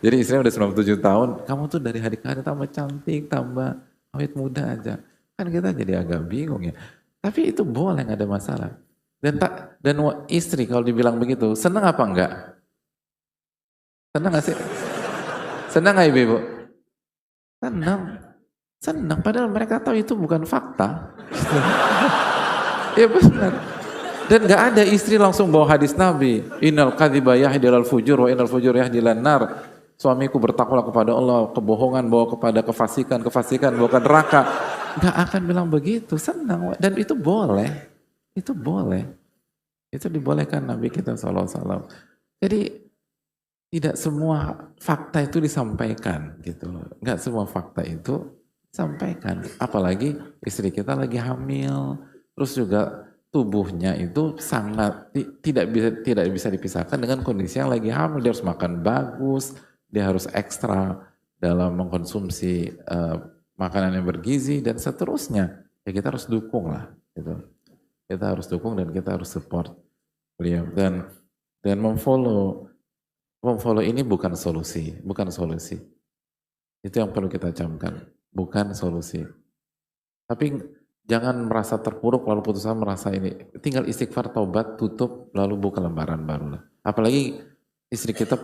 [SPEAKER 1] Jadi istrinya udah 97 tahun, kamu tuh dari hari ke hari tambah cantik, tambah awet muda aja. Kan kita jadi agak bingung ya. Tapi itu boleh, nggak ada masalah. Dan istri kalau dibilang begitu, senang apa enggak? Senang nggak sih? Senang nggak ibu? Senang. Senang, padahal mereka tahu itu bukan fakta. Ya benar. Dan nggak ada istri langsung bawa hadis Nabi. Innal kadhiba yahdilal fujur wa innal fujur yahdilan nar. Suamiku bertakwa kepada Allah, kebohongan bawa kepada kefasikan, kefasikan bawa ke neraka. Nggak akan bilang begitu, senang. Dan itu boleh. Itu boleh. Itu dibolehkan Nabi kita SAW. Jadi tidak semua fakta itu disampaikan gitu loh. Nggak semua fakta itu disampaikan. Apalagi istri kita lagi hamil, terus juga tubuhnya itu sangat tidak bisa dipisahkan dengan kondisi yang lagi hamil. Dia harus makan bagus, dia harus ekstra dalam mengkonsumsi makanan yang bergizi dan seterusnya. Ya kita harus dukung lah gitu. Kita harus dukung dan kita harus support beliau dan memfollow ini bukan solusi. Itu yang perlu kita camkan, bukan solusi. Tapi jangan merasa terpuruk lalu putus asa merasa ini. Tinggal istighfar, taubat, tutup, lalu buka lembaran baru lah. Apalagi istri kita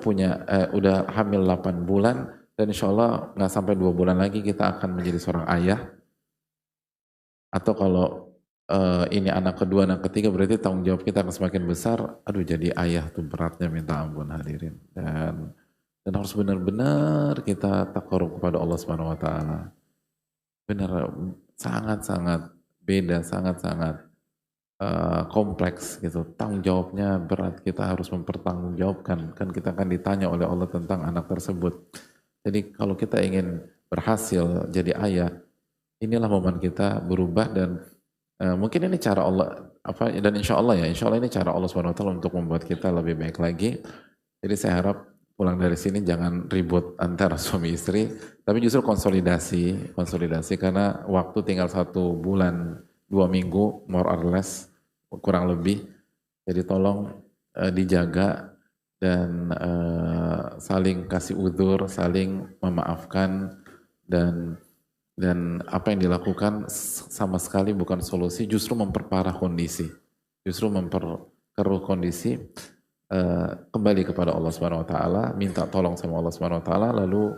[SPEAKER 1] udah hamil 8 bulan dan insya Allah nggak sampai 2 bulan lagi kita akan menjadi seorang ayah. Atau kalau ini anak kedua, anak ketiga berarti tanggung jawab kita akan semakin besar. Aduh jadi ayah tuh beratnya minta ampun hadirin. Dan harus benar-benar kita takarub kepada Allah Subhanahu Wa Taala. Benar. Sangat-sangat beda, sangat-sangat kompleks gitu. Tanggung jawabnya berat, kita harus mempertanggungjawabkan. Kan kita akan ditanya oleh Allah tentang anak tersebut. Jadi kalau kita ingin berhasil jadi ayah, inilah momen kita berubah dan mungkin ini cara Allah dan insya Allah ini cara Allah SWT untuk membuat kita lebih baik lagi. Jadi saya harap pulang dari sini jangan ribut antara suami istri, tapi justru konsolidasi karena waktu tinggal 1 bulan 2 minggu more or less kurang lebih. Jadi tolong dijaga dan saling kasih udzur, saling memaafkan dan apa yang dilakukan sama sekali bukan solusi, justru memperparah kondisi, justru memperkeruh kondisi. Kembali kepada Allah Subhanahu Wa Taala, minta tolong sama Allah Subhanahu Wa Taala, lalu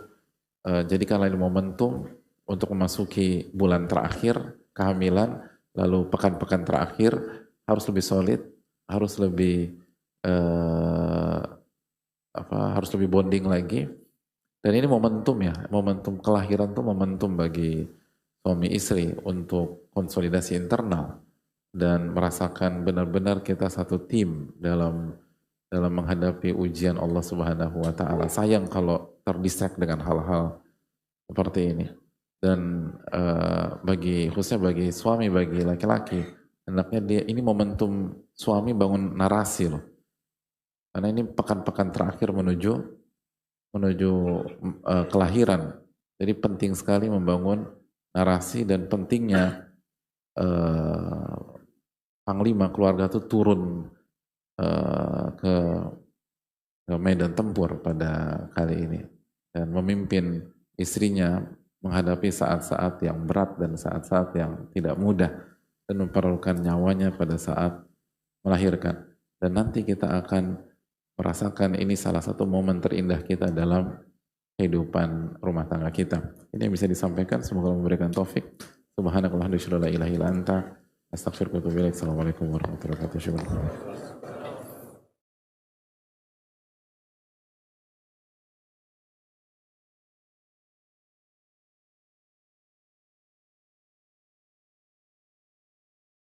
[SPEAKER 1] jadikanlah ini momentum untuk memasuki bulan terakhir kehamilan, lalu pekan-pekan terakhir harus lebih solid, harus lebih bonding lagi. Dan ini momentum ya, momentum kelahiran itu momentum bagi suami istri untuk konsolidasi internal dan merasakan benar-benar kita satu tim dalam menghadapi ujian Allah Subhanahu Wa Taala. Sayang kalau terdistract dengan hal-hal seperti ini. Dan khususnya bagi suami, bagi laki-laki, hendaknya ini momentum suami bangun narasi loh. Karena ini pekan-pekan terakhir menuju kelahiran. Jadi penting sekali membangun narasi dan pentingnya panglima keluarga itu turun ke medan tempur pada kali ini dan memimpin istrinya menghadapi saat-saat yang berat dan saat-saat yang tidak mudah dan memperlukan nyawanya pada saat melahirkan. Dan nanti kita akan merasakan ini salah satu momen terindah kita dalam kehidupan rumah tangga kita. Ini yang bisa disampaikan, semoga memberikan taufik. Subhanakallahumma wa bihamdika, la ilaha illa anta, astaghfiruka wa atubu ilaik. Assalamualaikum warahmatullahi wabarakatuh.